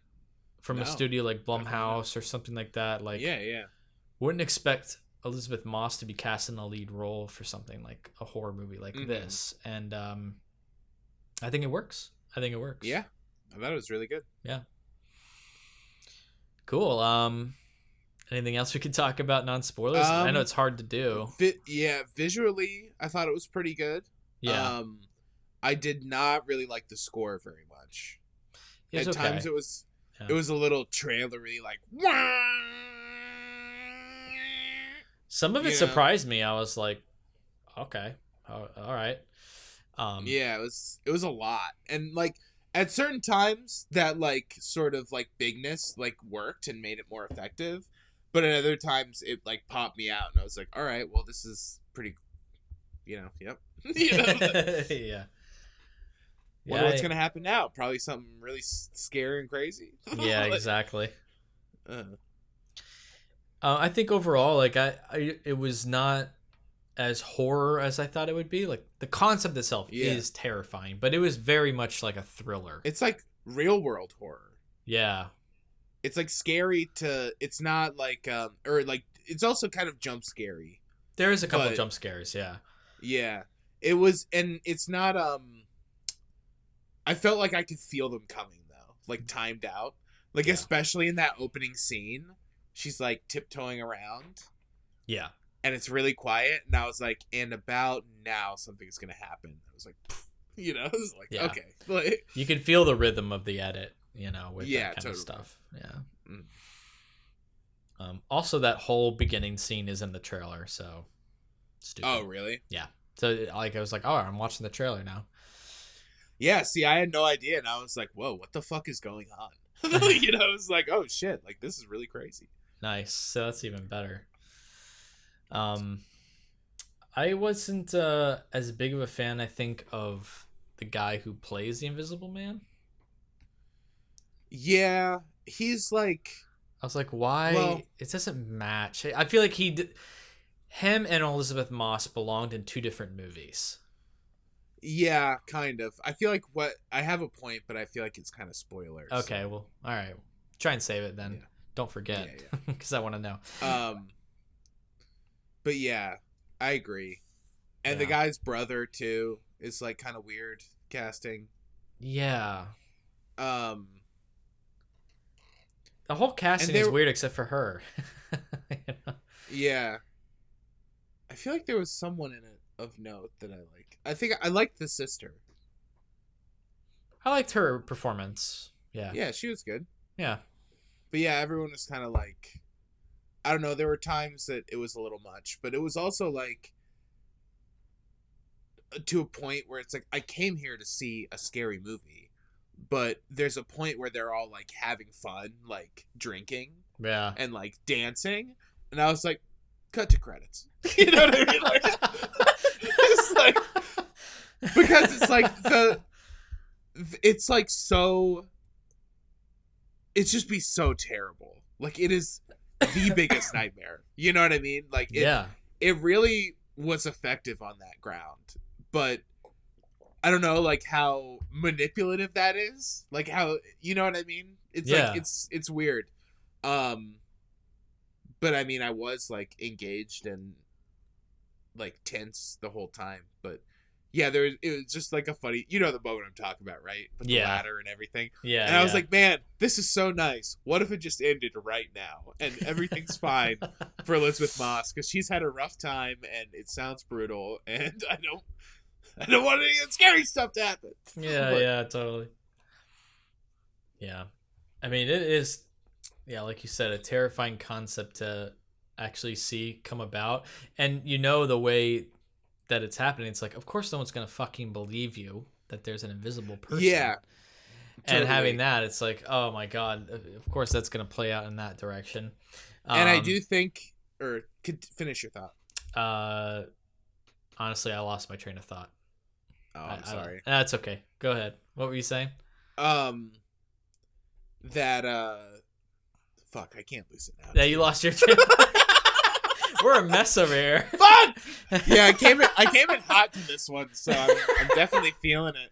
from a studio like Blumhouse or something like that. Like, wouldn't expect Elizabeth Moss to be cast in a lead role for something like a horror movie like this. And I think it works. Yeah. I thought it was really good. Yeah. Cool. Anything else we could talk about, non-spoilers? I know it's hard to do. Visually, I thought it was pretty good. Yeah. I did not really like the score very much. At times it was a little trailery, like, some of it surprised me. I was like, okay, all right. It was a lot, and like at certain times that like sort of like bigness like worked and made it more effective. But at other times, it, like, popped me out, and I was like, all right, well, this is pretty, yep. Yeah. Wonder what's going to happen now. Probably something really scary and crazy. Yeah, exactly. I think overall, like, it was not as horror as I thought it would be. Like, the concept itself is terrifying, but it was very much like a thriller. It's like real-world horror. Yeah. It's like scary it's not like or like it's also kind of jump scary. There is a couple of jump scares, yeah. Yeah. It was, and it's not I felt like I could feel them coming though, like timed out. Like especially in that opening scene, she's like tiptoeing around. Yeah. And it's really quiet, and I was like, and about now something's going to happen. I was like, it was like, okay. Like, you can feel the rhythm of the edit. With that kind of stuff. Yeah. Also, that whole beginning scene is in the trailer, so stupid. Oh, really? Yeah. So, like, I was like, oh, I'm watching the trailer now. Yeah, see, I had no idea, and I was like, whoa, what the fuck is going on? I was like, oh, shit, like, this is really crazy. Nice. So that's even better. I wasn't as big of a fan, I think, of the guy who plays the Invisible Man. Yeah, he's like, I was like, why? Well, it doesn't match. I feel like him and Elizabeth Moss belonged in 2 different movies. yeah, kind of. I feel like I have a point, but I feel like it's kind of spoilers. Okay, well, all right. Try and save it then. Yeah. Don't forget, because I want to know. But yeah, I agree. And the guy's brother too is like kind of weird casting. Yeah. The whole casting is weird except for her. You know? Yeah. I feel like there was someone in it of note that I like. I think I liked the sister. I liked her performance. Yeah. Yeah, she was good. Yeah. But yeah, everyone was kind of like, I don't know, there were times that it was a little much, but it was also like to a point where it's like, I came here to see a scary movie, but there's a point where they're all like having fun, like drinking and like dancing. And I was like, cut to credits. You know what I mean? Like, it's like, because it's like so, it's just be so terrible. Like it is the biggest nightmare. You know what I mean? Like it really was effective on that ground, but I don't know like how manipulative that is. Like how, you know what I mean? It's like it's weird. But I mean, I was like engaged and like tense the whole time. But yeah, it was just like a funny, you know, the moment I'm talking about, right? With the ladder and everything. Yeah. And I was like, man, this is so nice. What if it just ended right now and everything's fine for Elizabeth Moss, because she's had a rough time and it sounds brutal, and I don't want any of the scary stuff to happen. Yeah, totally. Yeah, I mean, it is. Yeah, like you said, a terrifying concept to actually see come about. And you know the way that it's happening, it's like, of course no one's going to fucking believe you that there's an invisible person. Yeah. And having that, it's like, oh my God, of course that's going to play out in that direction. And I do think, or could finish your thought. Honestly, I lost my train of thought. Oh, I'm sorry. That's okay. Go ahead. What were you saying? Fuck, I can't lose it now. Yeah, you lost your train. We're a mess over here. Fuck! Yeah, I came in hot to this one, so I'm definitely feeling it.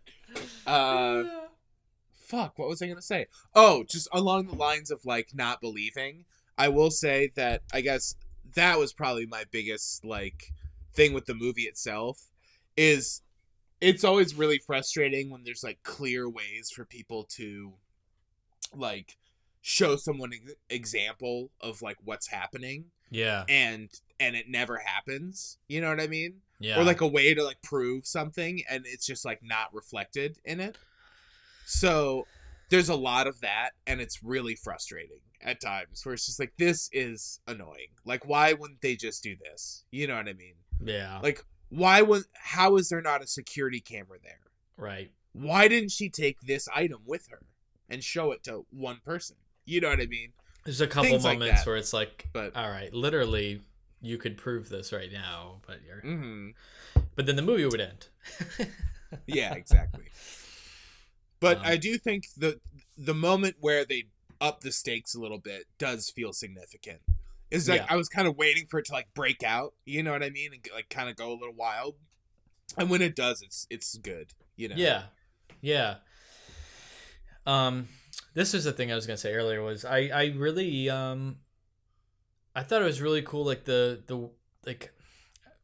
Fuck, what was I gonna say? Oh, just along the lines of like not believing. I will say that I guess that was probably my biggest like thing with the movie itself. Is it's always really frustrating when there's like clear ways for people to like show someone an example of like what's happening. Yeah. And it never happens. You know what I mean? Yeah. Or like a way to like prove something and it's just like not reflected in it. So there's a lot of that, and it's really frustrating at times where it's just like, this is annoying. Like, why wouldn't they just do this? You know what I mean? Yeah. Like, how is there not a security camera there? Right. Why didn't she take this item with her and show it to one person? You know what I mean? There's a couple Things moments like that. where it's like, But all right, literally, you could prove this right now, but you're. Mm-hmm. But then the movie would end. Yeah, exactly. But I do think the moment where they up the stakes a little bit does feel significant. It's like I was kind of waiting for it to like break out, you know what I mean, and like kind of go a little wild. And when it does, it's good, you know. Yeah, yeah. This was the thing I was gonna say earlier. Was I really I thought it was really cool, like the like,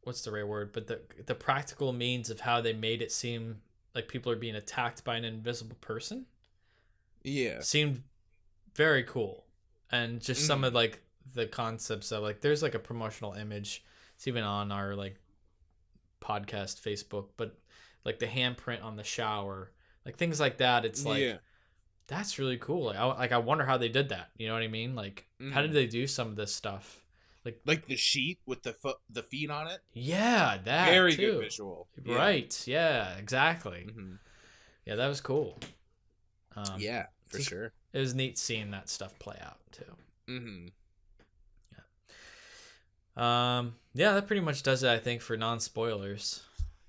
what's the right word? But the practical means of how they made it seem like people are being attacked by an invisible person. Yeah, seemed very cool, and just some of like the concepts of like, there's like a promotional image. It's even on our like podcast Facebook, but like the handprint on the shower, like things like that. It's like, that's really cool. Like I wonder how they did that. You know what I mean? Like, how did they do some of this stuff? Like the sheet with the feet on it. Yeah, that very too. good visual. Right? Yeah, exactly. Mm-hmm. Yeah, that was cool. Yeah, for sure. It was neat seeing that stuff play out too. Mm-hmm. Yeah, that pretty much does it, I think, for non-spoilers.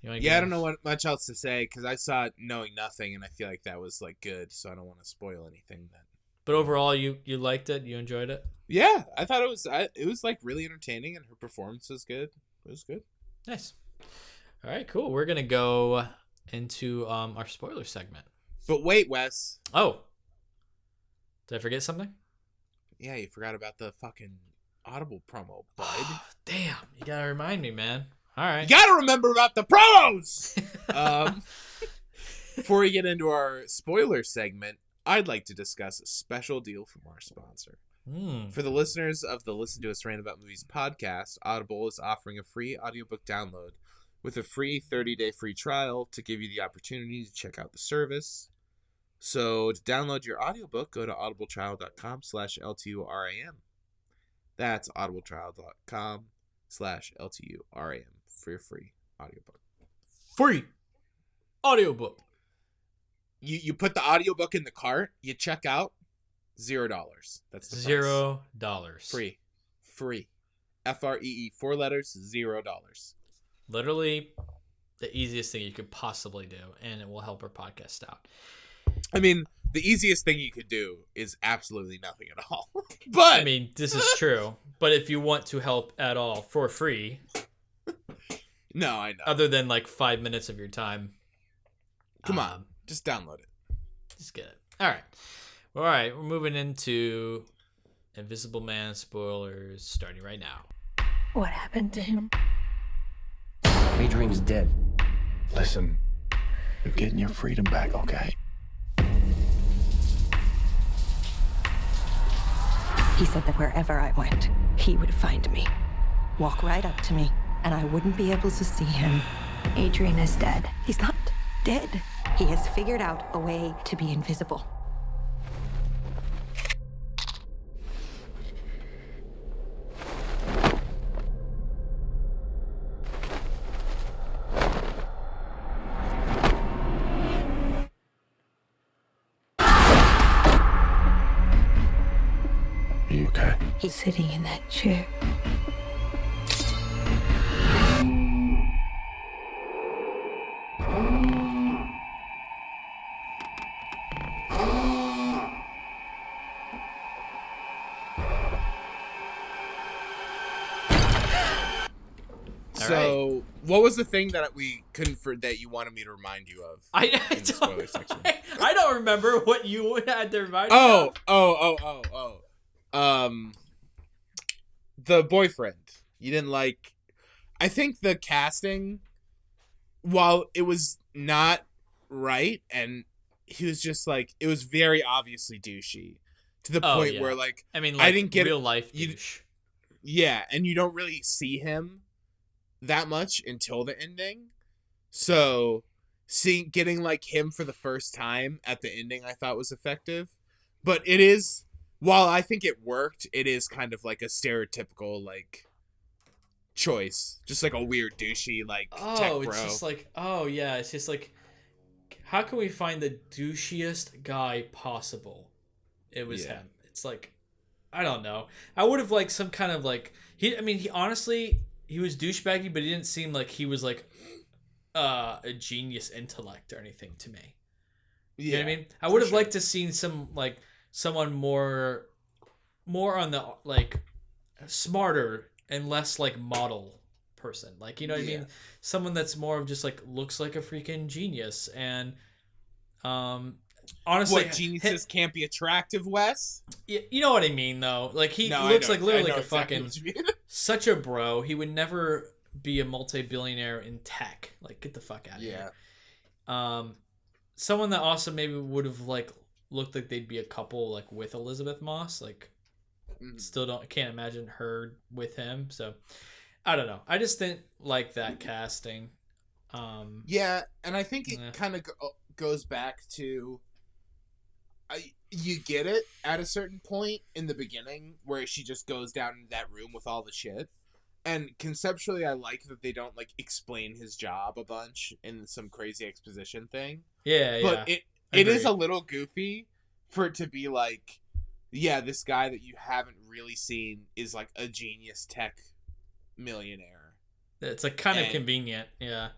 I don't know what much else to say because I saw it knowing nothing, and I feel like that was like good, so I don't want to spoil anything. But overall, you liked it. You enjoyed it. Yeah, I thought it was like really entertaining, and her performance was good. It was good. Nice. All right, cool. We're gonna go into our spoiler segment. But wait, Wes. Oh, did I forget something? Yeah, you forgot about the fucking Audible promo, bud. Damn, you gotta remind me, man. All right. You gotta remember about the promos! Before we get into our spoiler segment, I'd like to discuss a special deal from our sponsor. For the listeners of the Listen to Us Rant About Movies podcast, Audible is offering a free audiobook download with a free 30-day free trial to give you the opportunity to check out the service. So to download your audiobook, go to audibletrial.com/LTURAM. That's audibletrial.com/LTURAM for your free audiobook. Free audiobook. You put the audiobook in the cart, you check out, $0. That's the $0. Free. Free. FREE. 4 letters, $0. Literally the easiest thing you could possibly do, and it will help our podcast out. I mean, the easiest thing you could do is absolutely nothing at all. But I mean, this is true. But if you want to help at all for free, no, I know. other than like 5 minutes of your time, come on, just download it. Just get it. All right, we're moving into Invisible Man spoilers starting right now. What happened to him? Adrian's dead. Listen, you're getting your freedom back, okay? He said that wherever I went, he would find me, walk right up to me, and I wouldn't be able to see him. Adrian is dead. He's not dead. He has figured out a way to be invisible. Are you okay? He's sitting in that chair. So, what was the thing that we couldn't that you wanted me to remind you of? In the spoiler section? I don't remember what you had to remind me Oh. of. The boyfriend. You didn't like. I think the casting, while it was not right, and he was just like, it was very obviously douchey to the point where, like, I mean, I didn't get real life douche. Yeah, and you don't really see him that much until the ending. So getting like him for the first time at the ending I thought was effective. But it is, while I think it worked, it is kind of like a stereotypical like choice. Just like a weird douchey like tech bro. It's just like, it's just like, how can we find the douchiest guy possible? It was him. It's like, I don't know. I would have liked some kind of like, he honestly, he was douchebaggy, but he didn't seem like he was like a genius intellect or anything to me. You know what I mean? I would have liked to seen some like someone more on the like smarter and less like model person. Like, you know what I mean? Someone that's more of just like looks like a freaking genius. And honestly, what, geniuses can't be attractive, Wes? You know what I mean, though. Like, he looks like literally like a exactly fucking such a bro. He would never be a multi-billionaire in tech. Like, get the fuck out of here. Someone that also maybe would have like looked like they'd be a couple like with Elizabeth Moss. Like, can't imagine her with him. So I don't know. I just didn't like that casting. Yeah, and I think it kind of goes back to. You get it at a certain point in the beginning where she just goes down in that room with all the shit. And conceptually, I like that they don't like explain his job a bunch in some crazy exposition thing. But it is a little goofy for it to be like, yeah, this guy that you haven't really seen is like a genius tech millionaire. It's like kind of convenient. Yeah.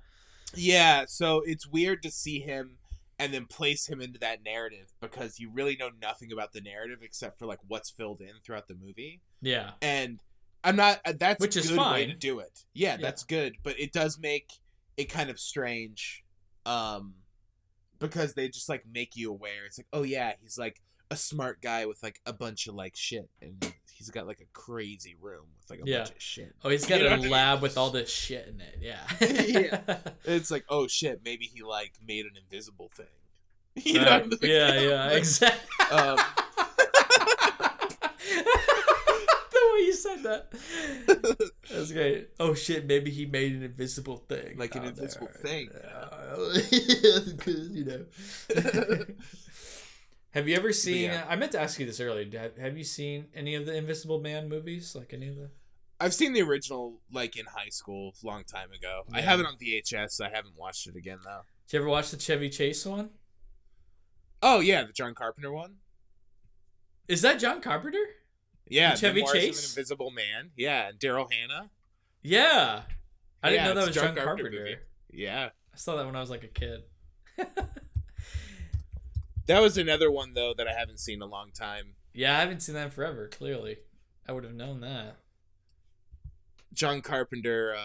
Yeah, so it's weird to see him and then place him into that narrative, because you really know nothing about the narrative except for like what's filled in throughout the movie. Yeah. And I'm not, that's Which a is good fine. way to do it. Yeah, that's good, but it does make it kind of strange, because they just like make you aware. It's like, oh yeah, he's like a smart guy with like a bunch of like shit, and he's got like a crazy room with like a bunch of shit. Oh, he's got You know a what I mean? lab with all this shit in it. Yeah. Yeah. It's like, oh shit, maybe he like made an invisible thing. You know Right. what I mean? Yeah, Like, exactly. The way you said that. That's great. Oh shit, maybe he made an invisible thing. Like an invisible thing. Because, you know. Have you ever seen... Yeah. I meant to ask you this earlier. Have you seen any of the Invisible Man movies? Like any of the... I've seen the original like in high school a long time ago. I have it on VHS. I haven't watched it again though. Did you ever watch the Chevy Chase one? Oh yeah, the John Carpenter one. Is that John Carpenter? Yeah, The Chevy Memoirs of Chase? an Invisible Man. Yeah, and Daryl Hannah. Yeah. I didn't know that was it's a John Carpenter. movie. Yeah. I saw that when I was like a kid. That was another one though that I haven't seen in a long time. Yeah, I haven't seen that in forever, clearly. I would have known that. John Carpenter,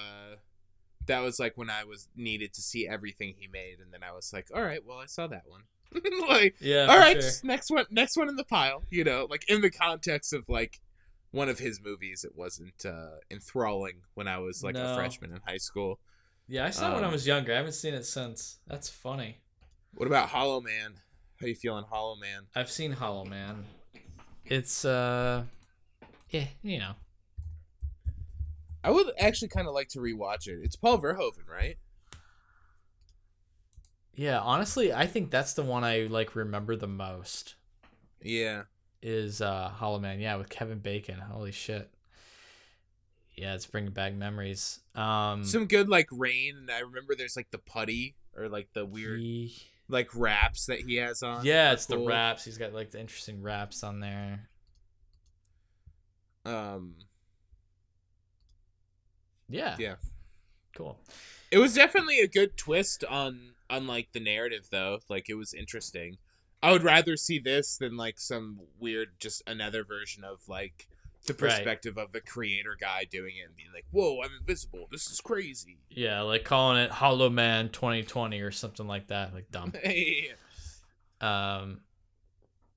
that was like when I was needed to see everything he made, and then I was like, all right, well, I saw that one. Like, Yeah, all for right, sure. next one in the pile. You know, like in the context of like one of his movies, it wasn't enthralling when I was like a No. freshman in high school. Yeah, I saw it when I was younger. I haven't seen it since. That's funny. What about Hollow Man? How you feeling, Hollow Man? I've seen Hollow Man. It's yeah, you know. I would actually kind of like to rewatch it. It's Paul Verhoeven, right? Yeah, honestly, I think that's the one I like remember the most. Yeah. Is Hollow Man, yeah, with Kevin Bacon. Holy shit. Yeah, it's bringing back memories. Some good like rain, and I remember there's like the putty or like the weird like wraps that he has on. Yeah, They're it's the wraps. He's got like the interesting wraps on there. Yeah. Yeah. Cool. It was definitely a good twist on like the narrative though. Like it was interesting. I would rather see this than like some weird just another version of like the perspective of the creator guy doing it and being like, "Whoa, I'm invisible. This is crazy." Yeah, like calling it Hollow Man 2020 or something like that. Like dumb.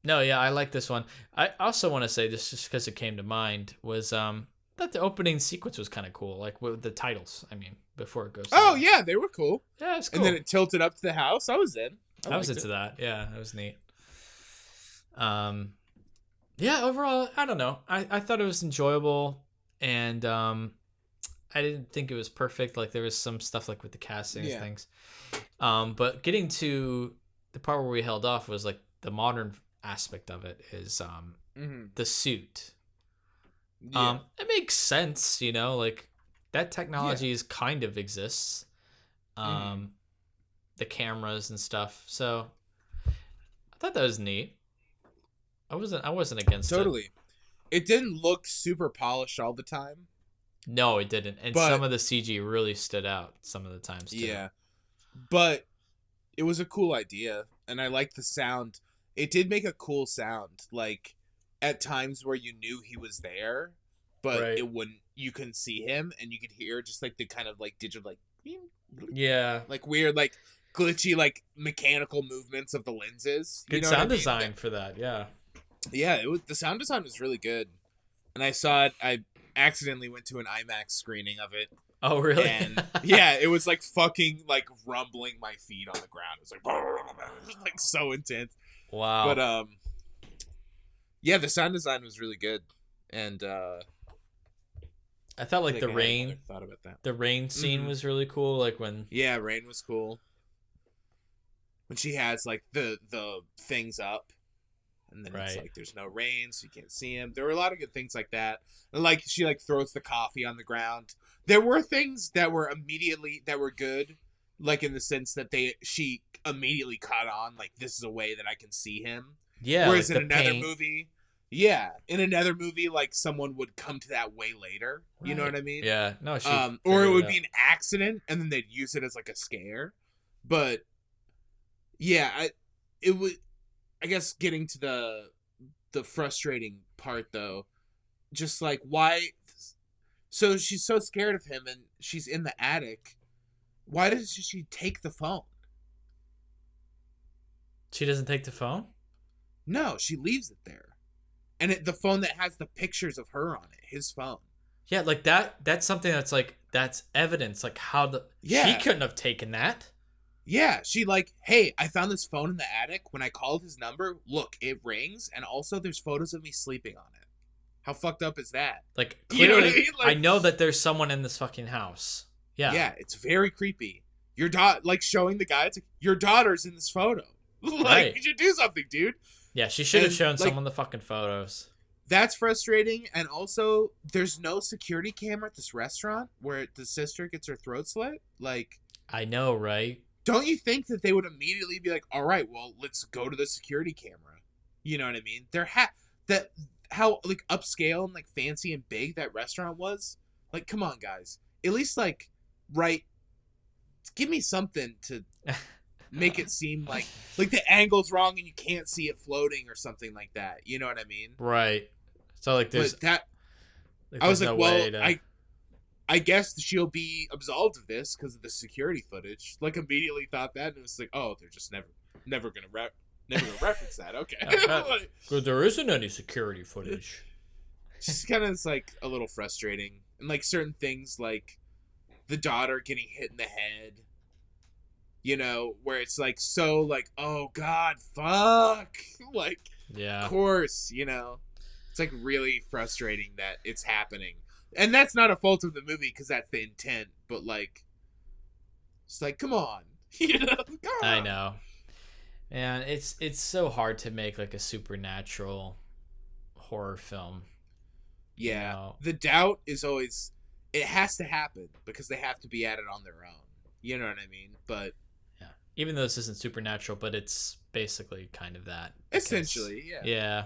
No, yeah, I like this one. I also want to say this just because it came to mind was that the opening sequence was kind of cool, like with the titles. I mean, before it goes. Oh yeah, they were cool. Yeah, it's cool. And then it tilted up to the house. I was in. I was into that. Yeah, that was neat. Yeah, overall, I don't know. I thought it was enjoyable, and I didn't think it was perfect. Like there was some stuff like with the casting and things. But getting to the part where we held off was like the modern aspect of it is the suit. Yeah. It makes sense, you know, like that technology is kind of exists. The cameras and stuff. So I thought that was neat. I wasn't against it. Totally. It didn't look super polished all the time. No, it didn't. And some of the CG really stood out some of the times too. Yeah. But it was a cool idea, and I liked the sound. It did make a cool sound. Like at times where you knew he was there, but it wouldn't. You couldn't see him, and you could hear just like the kind of like digital like like weird like glitchy like mechanical movements of the lenses. Good sound design for that. Yeah. Yeah, it was, the sound design was really good, and I saw it. I accidentally went to an IMAX screening of it. Oh, really? And yeah, it was like fucking like rumbling my feet on the ground. It was like so intense. Wow. But yeah, the sound design was really good, and I thought like the I rain. thought about that. The rain scene was really cool. Like when Rain was cool. When she has like the things up. And then it's like there's no rain, so you can't see him. There were a lot of good things like that. And like she like throws the coffee on the ground. There were things that were good, like in the sense that she immediately caught on like this is a way that I can see him. Yeah. Whereas like in another movie, like someone would come to that way later. You know what I mean? Yeah. No. Or it would be an accident, and then they'd use it as like a scare. But Yeah, it was. I guess getting to the frustrating part though, just like why. So she's so scared of him, and she's in the attic. Why does she take the phone? She doesn't take the phone? No, she leaves it there, and the phone that has the pictures of her on it, his phone. Yeah, like that's something that's like, that's evidence. Like how she couldn't have taken that. Yeah, she like, hey, I found this phone in the attic. When I called his number, look, it rings, and also there's photos of me sleeping on it. How fucked up is that? Like, clearly, you know what I mean? Like, I know that there's someone in this fucking house. Yeah. Yeah, it's very creepy. Your like showing the guy, it's like, your daughter's in this photo. Like, right. You should do something, dude. Yeah, she should have shown like, someone the fucking photos. That's frustrating, and also, there's no security camera at this restaurant where the sister gets her throat slit. Like, I know, right? Don't you think that they would immediately be like, all right, well, let's go to the security camera? You know what I mean? That how like upscale and like fancy and big that restaurant was. Like, come on, guys. At least like, give me something to make it seem like the angle's wrong and you can't see it floating or something like that. You know what I mean? Right. So like there's but that. like, I was like, no well, I guess she'll be absolved of this because of the security footage. Like, immediately thought that, and it was like, oh, they're just never gonna reference that. Okay, because there isn't any security footage. It's kind of like a little frustrating, and like certain things, like the daughter getting hit in the head. You know, where it's like so like, oh god, fuck, like, yeah, of course, you know, it's like really frustrating that it's happening. And that's not a fault of the movie because that's the intent. But like, it's like, come on, you know? I know, and it's so hard to make like a supernatural horror film. Yeah, you know? The doubt is always, it has to happen because they have to be at it on their own. You know what I mean? But yeah, even though this isn't supernatural, but it's basically kind of that. Essentially, yeah. Yeah.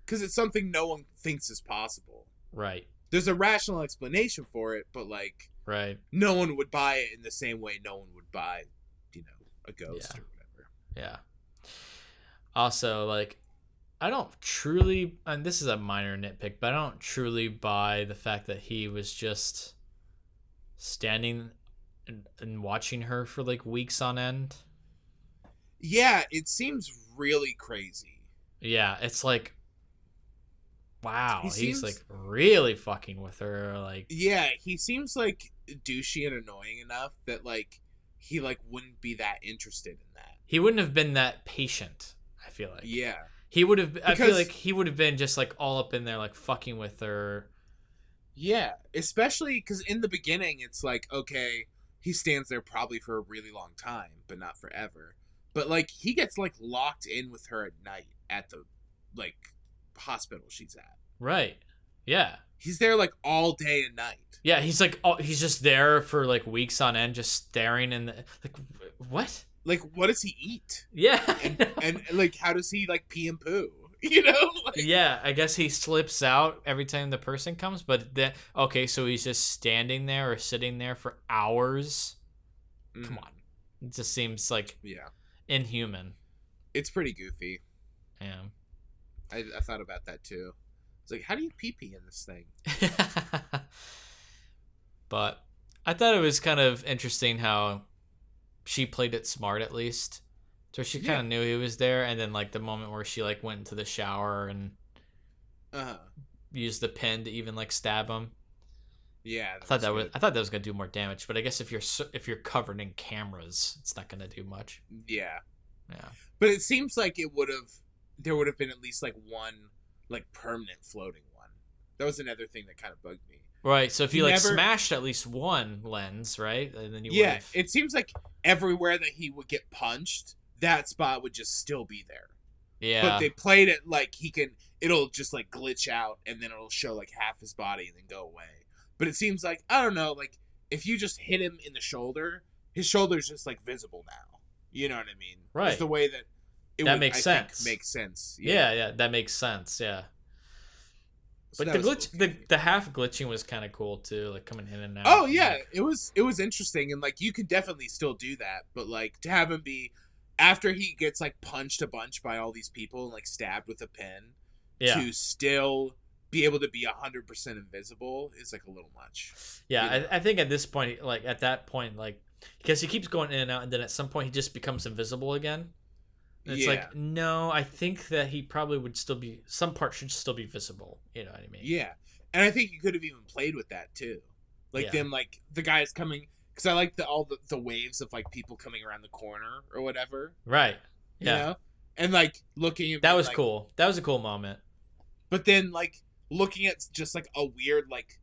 Because it's something no one thinks is possible. Right. There's a rational explanation for it, but like, right, no one would buy it in the same way no one would buy, you know, a ghost or whatever. Yeah. Also, like, I don't truly, and this is a minor nitpick, but I don't truly buy the fact that he was just standing and watching her for like weeks on end. Yeah, it seems really crazy. Yeah, it's like, wow, he's he's like really fucking with her. Like, yeah, he seems like douchey and annoying enough that like he like wouldn't be that interested in that. He wouldn't have been that patient, I feel like. Yeah. He would have, I feel like he would have been just like all up in there, like fucking with her. Yeah, especially because in the beginning it's like, okay, he stands there probably for a really long time, but not forever. But like he gets like locked in with her at night at the like hospital she's at. Right. Yeah. He's there like all day and night. Yeah, he's like, oh, he's just there for like weeks on end, just staring in the like, what? Like, what does he eat? Yeah, and like, how does he like pee and poo? You know? Like, yeah, I guess he slips out every time the person comes, but then okay, so he's just standing there or sitting there for hours. Come on, it just seems like inhuman. It's pretty goofy. Yeah, I thought about that too. It's like, how do you pee in this thing? But I thought it was kind of interesting how she played it smart, at least. So she kind of knew he was there, and then like the moment where she like went into the shower and used the pin to even like stab him. Yeah, I thought that was gonna do more damage, but I guess if you're covered in cameras, it's not gonna do much. Yeah. Yeah. But it seems like there would have been at least like one like permanent floating one. That was another thing that kind of bugged me. Right, so if you like smashed at least one lens, right, and then you would've... it seems like everywhere that he would get punched, that spot would just still be there. Yeah, but they played it like it'll just like glitch out, and then it'll show like half his body and then go away. But it seems like, I don't know, like if you just hit him in the shoulder, his shoulder's just like visible now. You know what I mean? Right. It's the way that that makes sense. Makes sense. Yeah, that makes sense. Yeah. So Like that the was glitch, cool. the half glitching was kind of cool too, like coming in and out. Oh yeah, it was interesting, and like you can definitely still do that, but like to have him be after he gets like punched a bunch by all these people and like stabbed with a pin, to still be able to be 100% invisible is like a little much. Yeah, You know? I think at this point, like at that point, like because he keeps going in and out, and then at some point he just becomes invisible again. And it's like, no, I think that he probably would still be. Some parts should still be visible. You know what I mean? Yeah, and I think you could have even played with that too, like them, like the guys coming, because I like all the waves of like people coming around the corner or whatever. Right. You know? And like looking at that was like, cool. That was a cool moment. But then like looking at just like a weird like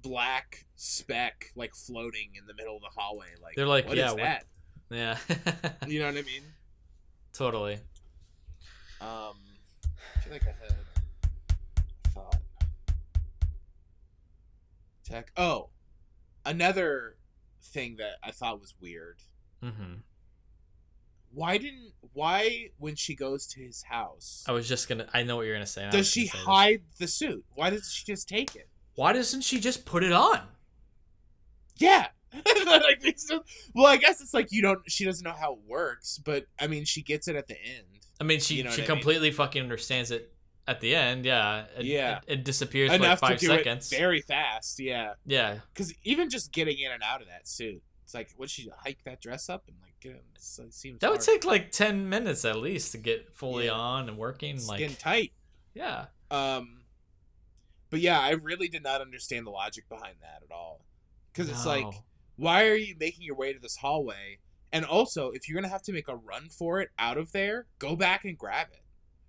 black speck like floating in the middle of the hallway, like they're like, what is that? Yeah. You know what I mean? Totally. I feel like I had a thought. Tech. Oh, another thing that I thought was weird. Mm-hmm. Why when she goes to his house, I know what you're gonna say. does she hide the suit? Why doesn't she just take it? Why doesn't she just put it on? Yeah. Like, well, I guess it's like she doesn't know how it works, but I mean, she gets it at the end. I mean, she completely fucking understands it at the end. Yeah. It disappears enough for like 5 to do seconds. It very fast. Yeah. Yeah. Because even just getting in and out of that suit, it's like, would she hike that dress up and like get it? It seems that would take like 10 minutes at least to get fully on and working. Skin tight. Yeah. But yeah, I really did not understand the logic behind that at all. Because it's like, why are you making your way to this hallway? And also, if you're going to have to make a run for it out of there, go back and grab it.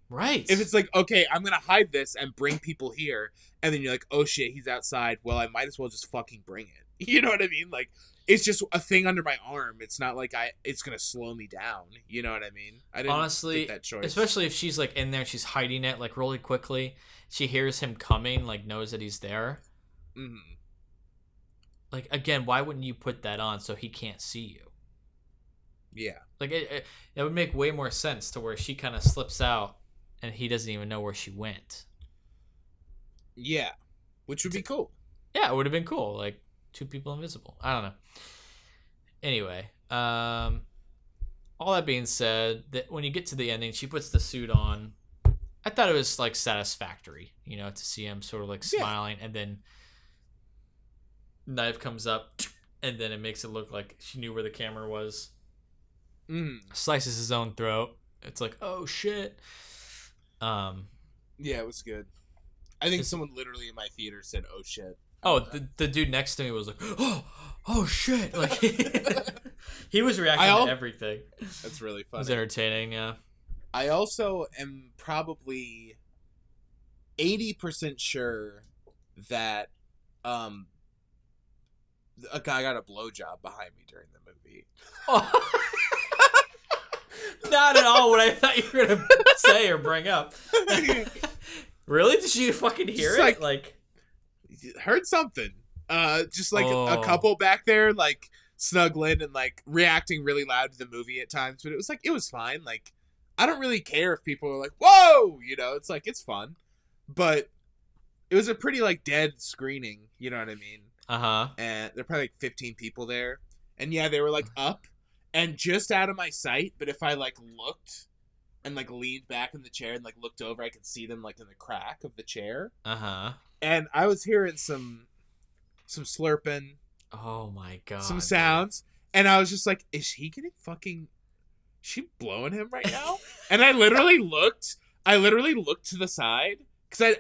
Right. If it's like, okay, I'm going to hide this and bring people here, and then you're like, oh shit, he's outside. Well, I might as well just fucking bring it. You know what I mean? Like, it's just a thing under my arm. It's not like it's going to slow me down. You know what I mean? I didn't honestly, get that choice. Especially if she's like in there, she's hiding it like really quickly. She hears him coming, like knows that he's there. Mm-hmm. Like, again, why wouldn't you put that on so he can't see you? Yeah. Like, it would make way more sense to where she kind of slips out and he doesn't even know where she went. Yeah. Which would be cool. Yeah, it would have been cool. Like, 2 people invisible. I don't know. Anyway, all that being said, that when you get to the ending, she puts the suit on. I thought it was, like, satisfactory, you know, to see him sort of, like, smiling, and then knife comes up, and then it makes it look like she knew where the camera was. Slices his own throat. It's like, oh shit. Yeah, it was good. I think someone literally in my theater said, oh shit. Oh, the dude next to me was like, oh shit. Like, he was reacting to everything. That's really funny. It was entertaining, yeah. I also am probably 80% sure that a guy got a blowjob behind me during the movie. Not at all what I thought you were gonna say or bring up. Really? Did you fucking hear it? Like, heard something. Just like a couple back there, like snuggling and like reacting really loud to the movie at times. But it was fine. Like, I don't really care if people are like, "Whoa," you know. It's like it's fun, but it was a pretty like dead screening. You know what I mean? And there are probably like 15 people there, and yeah, they were like up and just out of my sight. But if I like looked and like leaned back in the chair and like looked over, I could see them like in the crack of the chair. And I was hearing some slurping. Oh my god. Some sounds, and I was just like, "Is he getting fucking? Is she blowing him right now?" And I literally looked. To the side. Because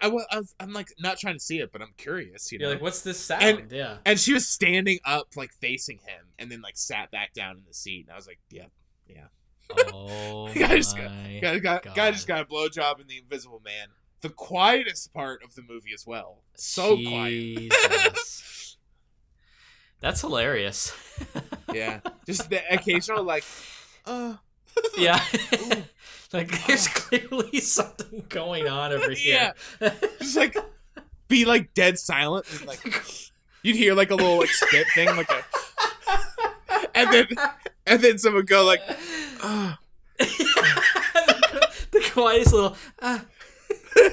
I'm like not trying to see it, but I'm curious, you know. You're like, what's this sound? And she was standing up, like facing him, and then like sat back down in the seat. And I was like, yeah. Oh guy just got a blowjob in The Invisible Man. The quietest part of the movie as well. So quiet. That's hilarious. Yeah, just the occasional like, yeah. Like, there's clearly something going on over here. Yeah. Just, like, be, like, dead silent. And, like, you'd hear, like, a little, like, spit thing. Like, and then someone go, like, the quietest little,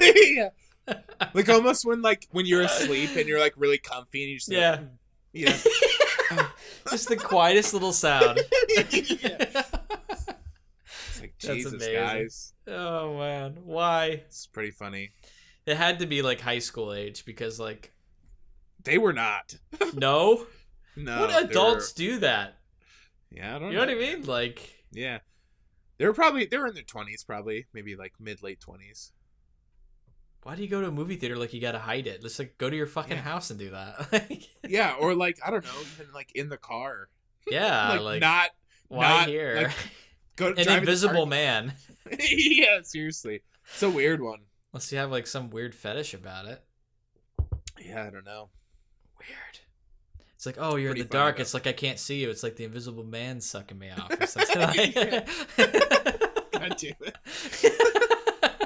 Yeah. Like almost when you're asleep and you're like really comfy and you just Yeah. Just the quietest little sound. It's like, Jesus, amazing. guys. Oh man, why? It's pretty funny. It had to be like high school age because like They were not. no. No. What adults do that? Yeah, I don't know. You know what I mean? Like, yeah. They were in their 20s probably, maybe like mid-late 20s. why do you go to a movie theater like you gotta hide it? Just like go to your fucking house and do that. Yeah, or like I don't know, even like in the car. Yeah, like not why not here? like, go An invisible man. Yeah, seriously. It's a weird one. Unless you have like some weird fetish about it. Yeah, I don't know. Weird. It's like, oh, you're in the Pretty funny, dark. though. It's like I can't see you. It's like the invisible man sucking me off or something like God damn it.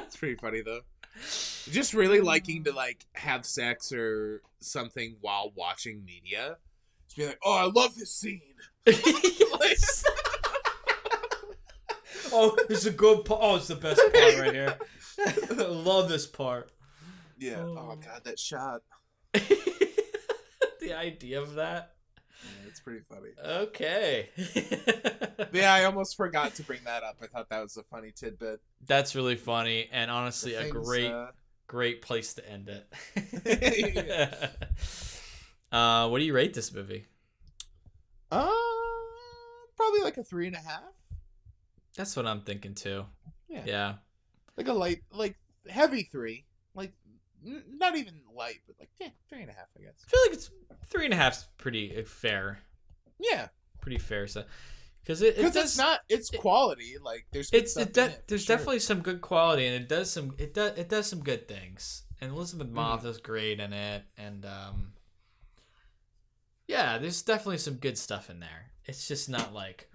It's pretty funny though. Just really liking to like have sex or something while watching media. Just be like, oh, I love this scene. Yes. Oh, it's a good part. Oh, it's the best part right here. I love this part. Yeah. Oh god, that shot. The idea of that. Yeah, it's pretty funny. Okay. Yeah, I almost forgot to bring that up. I thought that was a funny tidbit. That's really funny and honestly The a things, great place to end it. Yeah. What do you rate this movie? Probably like a 3.5. That's what I'm thinking too. Yeah. Like a light, like heavy 3. Like not even light, but like 3.5, I guess. I feel like it's 3.5's pretty fair. Yeah, Pretty fair. So, because it's quality. Like there's good stuff in it, there's for sure. definitely some good quality, and it does some good things. And Elizabeth Moss is great in it, and yeah, there's definitely some good stuff in there. It's just not like,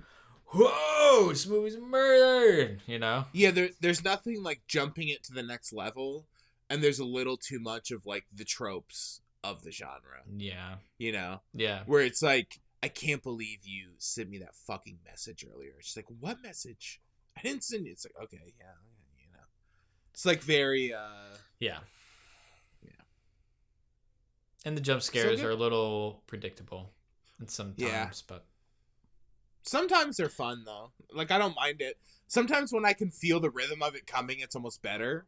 whoa, this movie's murdered, you know? Yeah, there's nothing like jumping it to the next level, and there's a little too much of like the tropes of the genre. Yeah. You know? Yeah. Where it's like, I can't believe you sent me that fucking message earlier. She's like, what message? I didn't send you. It's like, okay, yeah, you know. It's like very, Yeah. Yeah. And the jump scares good. are a little predictable sometimes, Yeah. but sometimes they're fun, though. Like, I don't mind it. Sometimes when I can feel the rhythm of it coming, it's almost better.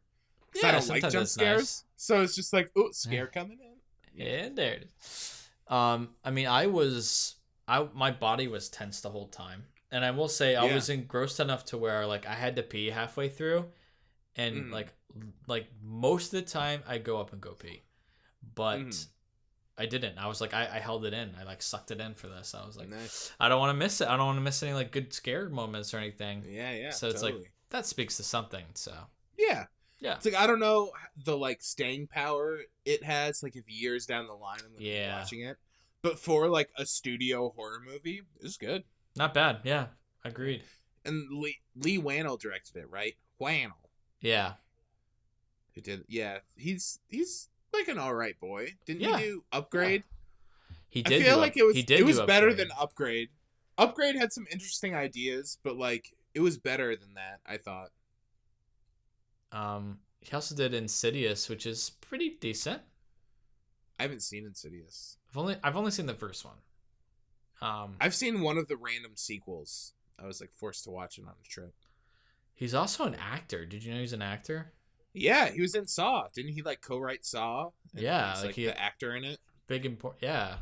Because I don't like sometimes jump it's scares. nice. So it's just like, oh, scare coming in. Yeah, there it is. I mean, my body was tense the whole time, and I will say I was engrossed enough to where like I had to pee halfway through, and like most of the time I go up and go pee, but I didn't. I was like I held it in. I like sucked it in for this. I was like, Nice. I don't want to miss it. I don't want to miss any like good scare moments or anything. Yeah. So it's totally. like that speaks to something. So Yeah. yeah. It's like, I don't know the like staying power it has, like if years down the line I'm gonna be watching it. But for like a studio horror movie, it's good. Not bad. Yeah. Agreed. And Lee Wannell directed it, right? Wannell. Yeah. Who did he's like an alright boy. Didn't Yeah. he do Upgrade? He did. I feel like it was better Upgrade. than Upgrade. Upgrade had some interesting ideas, but like it was better than that, I thought. He also did Insidious, which is pretty decent. I haven't seen Insidious. I've only seen the first one. I've seen one of the random sequels. I was like forced to watch it on a trip. He's also an actor. Did you know he's an actor? Yeah, he was in Saw. Didn't he like co-write Saw? And Yeah, he's like the actor in it. Big important. Yeah.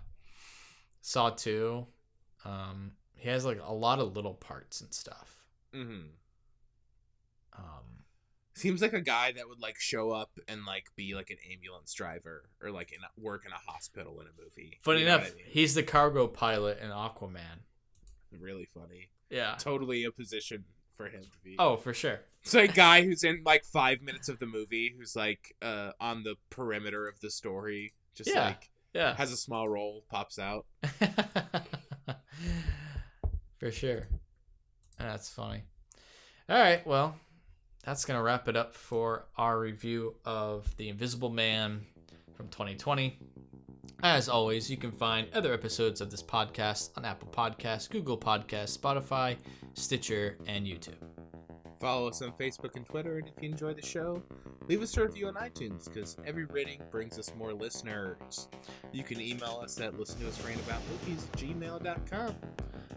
Saw 2. He has like a lot of little parts and stuff. Mm-hmm. Seems like a guy that would like show up and like be like an ambulance driver or like work in a hospital in a movie. Funny You know enough, what I mean? he's the cargo pilot in Aquaman. Really funny. Yeah. Totally a position for him to be. Oh, for sure. It's like a guy who's in like 5 minutes of the movie who's like on the perimeter of the story. Just Yeah. has a small role, pops out. For sure. That's funny. All right, well, that's going to wrap it up for our review of The Invisible Man from 2020. As always, you can find other episodes of this podcast on Apple Podcasts, Google Podcasts, Spotify, Stitcher, and YouTube. Follow us on Facebook and Twitter, and if you enjoy the show, leave us a review on iTunes, because every rating brings us more listeners. You can email us at listentousunrantaboutmovies@gmail.com.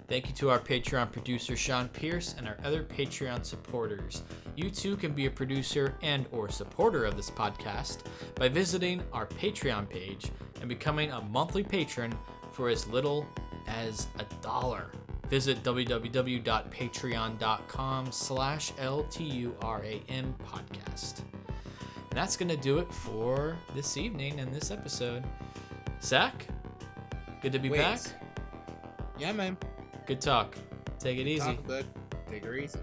Thank you to our Patreon producer, Sean Pierce, and our other Patreon supporters. You too can be a producer and or supporter of this podcast by visiting our Patreon page and becoming a monthly patron for as little as $1. Visit www.patreon.com/LTURAM podcast. And that's going to do it for this evening and this episode. Zach, good to be back. Yeah, man. Good talk. Take it easy. Talk, bud. Take her easy.